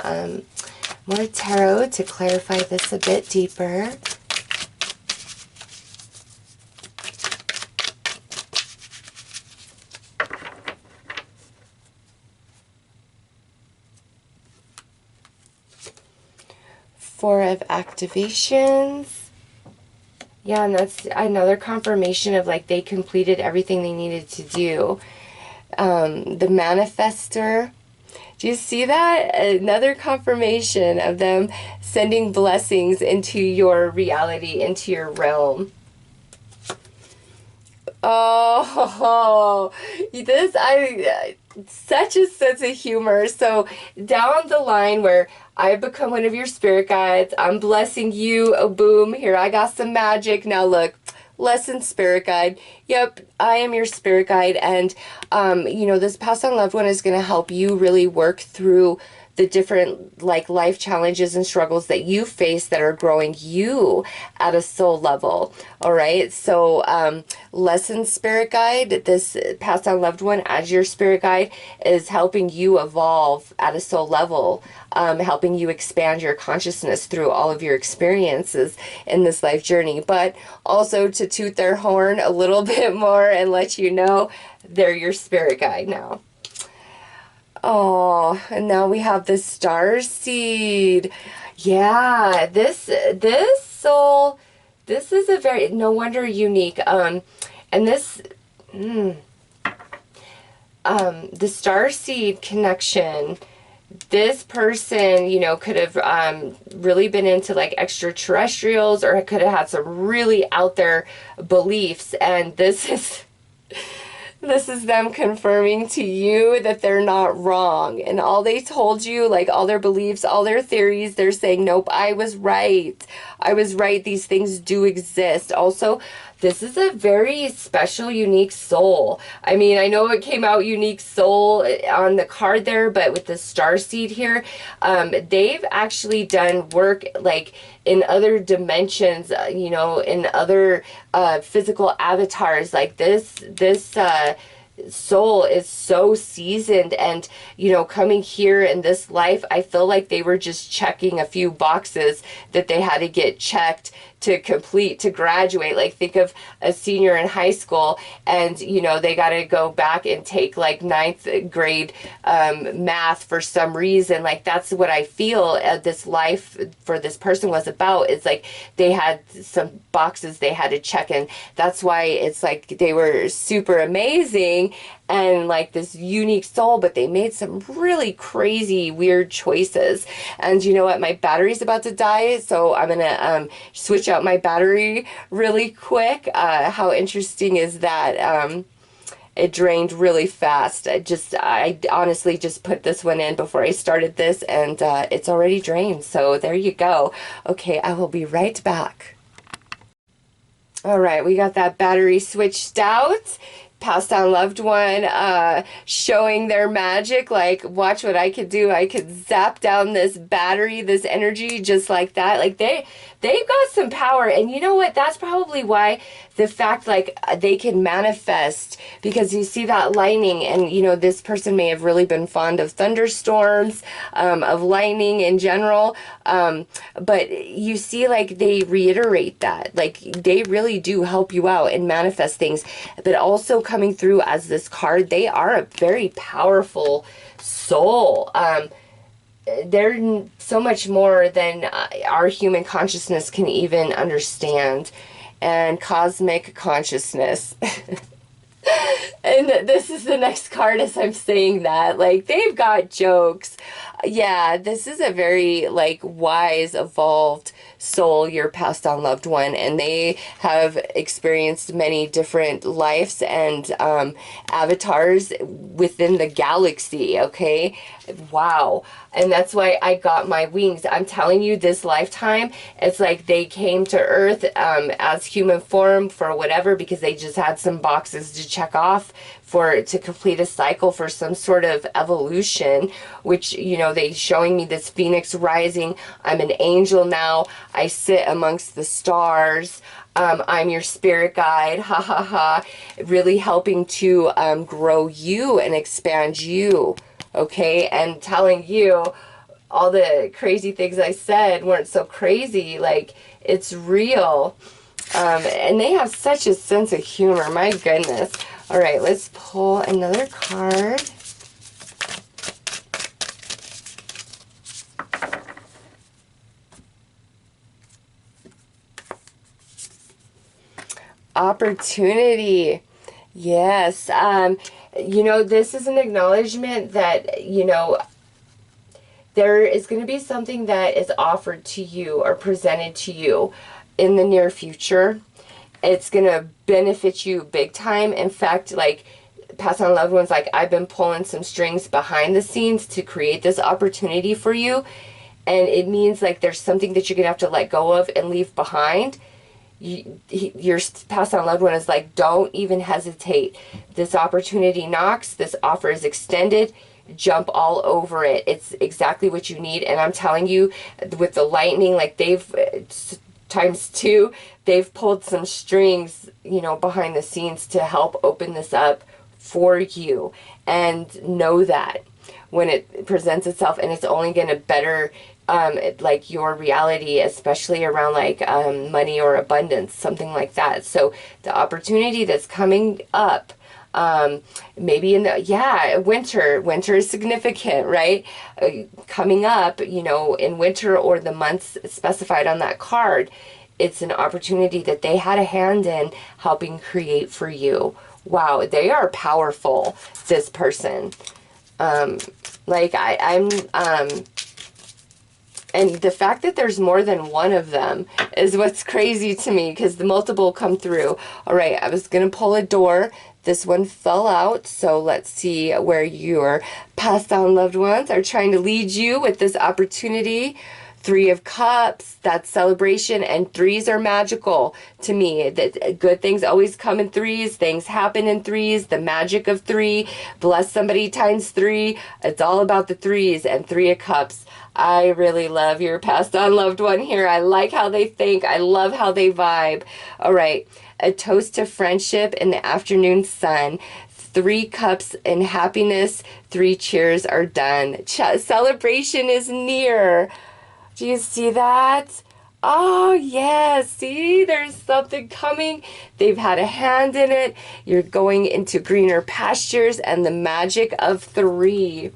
more tarot to clarify this a bit deeper. Four of activations. Yeah, and that's another confirmation of like they completed everything they needed to do. The manifester. Do you see that? Another confirmation of them sending blessings into your reality, into your realm. Oh, this, such a sense of humor. So down the line where I've become one of your spirit guides, I'm blessing you, oh boom, here I got some magic. Now look, lesson spirit guide. Yep, I am your spirit guide. And, you know, this passed on loved one is going to help you really work through the different like life challenges and struggles that you face that are growing you at a soul level. All right. So lesson spirit guide, this passed on loved one as your spirit guide is helping you evolve at a soul level, helping you expand your consciousness through all of your experiences in this life journey, but also to toot their horn a little bit more and let you know they're your spirit guide now. Oh, and now we have the star seed. Yeah, this soul, this is a very, no wonder unique. And this, the star seed connection, this person, you know, could have really been into like extraterrestrials, or could have had some really out there beliefs. And this is... This is them confirming to you that they're not wrong. And all they told you, like all their beliefs, all their theories, they're saying, nope, I was right. I was right. These things do exist. Also, this is a very special, unique soul. I mean, I know it came out unique soul on the card there, but with the star seed here, they've actually done work like in other dimensions, you know, in other physical avatars. Like this soul is so seasoned, and, you know, coming here in this life, I feel like they were just checking a few boxes that they had to get checked to complete, to graduate. Like, think of a senior in high school, and, you know, they got to go back and take like 9th grade math for some reason. Like, that's what I feel this life for this person was about. It's like they had some boxes they had to check, and that's why it's like they were super amazing and like this unique soul, but they made some really crazy, weird choices. And you know what? My battery's about to die, so I'm gonna switch out my battery really quick. How interesting is that? It drained really fast. I honestly just put this one in before I started this, and it's already drained. So there you go. Okay, I will be right back. All right, we got that battery switched out. passed on loved one showing their magic, like, watch what I could do. I could zap down this battery, this energy, just like that. Like, they've got some power. And you know what? That's probably why the fact, like, they can manifest, because you see that lightning, and, you know, this person may have really been fond of thunderstorms, of lightning in general, but you see, like, they reiterate that, like, they really do help you out and manifest things. But also coming through as this card, they are a very powerful soul. They're so much more than our human consciousness can even understand, and cosmic consciousness. And this is the next card as I'm saying that. Like, they've got jokes. Yeah, this is a very, like, wise, evolved soul, your passed on loved one, and they have experienced many different lives and avatars within the galaxy, okay? Wow. And that's why I got my wings. I'm telling you, this lifetime, it's like they came to Earth as human form for whatever, because they just had some boxes to check off to complete a cycle for some sort of evolution, which, you know, they showing me this phoenix rising. I'm an angel now. I sit amongst the stars. I'm your spirit guide, ha ha ha, really helping to grow you and expand you, okay? And telling you all the crazy things I said weren't so crazy, like, it's real. And they have such a sense of humor, my goodness. All right, let's pull another card. Opportunity. Yes. You know, this is an acknowledgement that, you know, there is going to be something that is offered to you or presented to you in the near future. It's going to benefit you big time. In fact, like, pass on loved ones, like, I've been pulling some strings behind the scenes to create this opportunity for you. And it means, like, there's something that you're going to have to let go of and leave behind. Your passed on loved one is like, don't even hesitate. This opportunity knocks. This offer is extended. Jump all over it. It's exactly what you need. And I'm telling you, with the lightning, like, they've ×2, they've pulled some strings, you know, behind the scenes to help open this up for you. And know that when it presents itself, and it's only going to better like your reality, especially around like money or abundance, something like that. So the opportunity that's coming up, maybe in the winter is significant, right? Coming up, you know, in winter or the months specified on that card, it's an opportunity that they had a hand in helping create for you. Wow, they are powerful, this person. Like, and the fact that there's more than one of them is what's crazy to me, because the multiple come through. All right, I was going to pull a door. This one fell out, so let's see where your passed on loved ones are trying to lead you with this opportunity. 3 of Cups, that's celebration, and 3s are magical to me. That good things always come in 3s, things happen in 3s, the magic of 3, bless somebody ×3. It's all about the 3s, and 3 of Cups. I really love your passed on loved one here. I like how they think. I love how they vibe. All right, a toast to friendship in the afternoon sun. 3 cups and happiness. 3 cheers are done. Celebration is near. Do you see that? Oh, yes. See, there's something coming. They've had a hand in it. You're going into greener pastures and the magic of 3.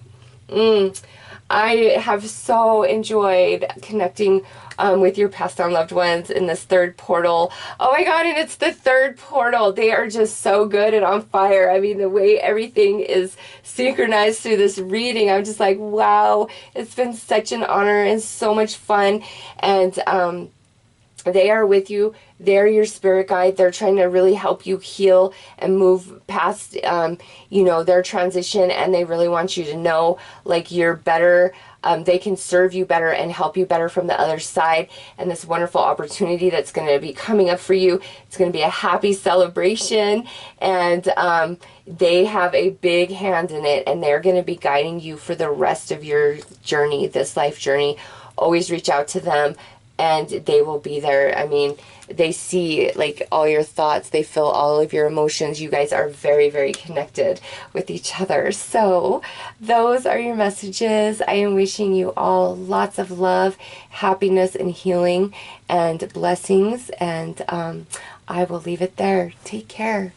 I have so enjoyed connecting with your passed on loved ones in this 3rd portal. Oh my God, and it's the 3rd portal. They are just so good and on fire. I mean, the way everything is synchronized through this reading, I'm just like, wow, it's been such an honor and so much fun. And They are with you. They're your spirit guide. They're trying to really help you heal and move past, you know, their transition. And they really want you to know, like, you're better. They can serve you better and help you better from the other side. And this wonderful opportunity that's going to be coming up for you, it's going to be a happy celebration. And they have a big hand in it. And they're going to be guiding you for the rest of your journey, this life journey. Always reach out to them, and they will be there. I mean, they see, like, all your thoughts. They feel all of your emotions. You guys are very, very connected with each other. So those are your messages. I am wishing you all lots of love, happiness, and healing, and blessings. And I will leave it there. Take care.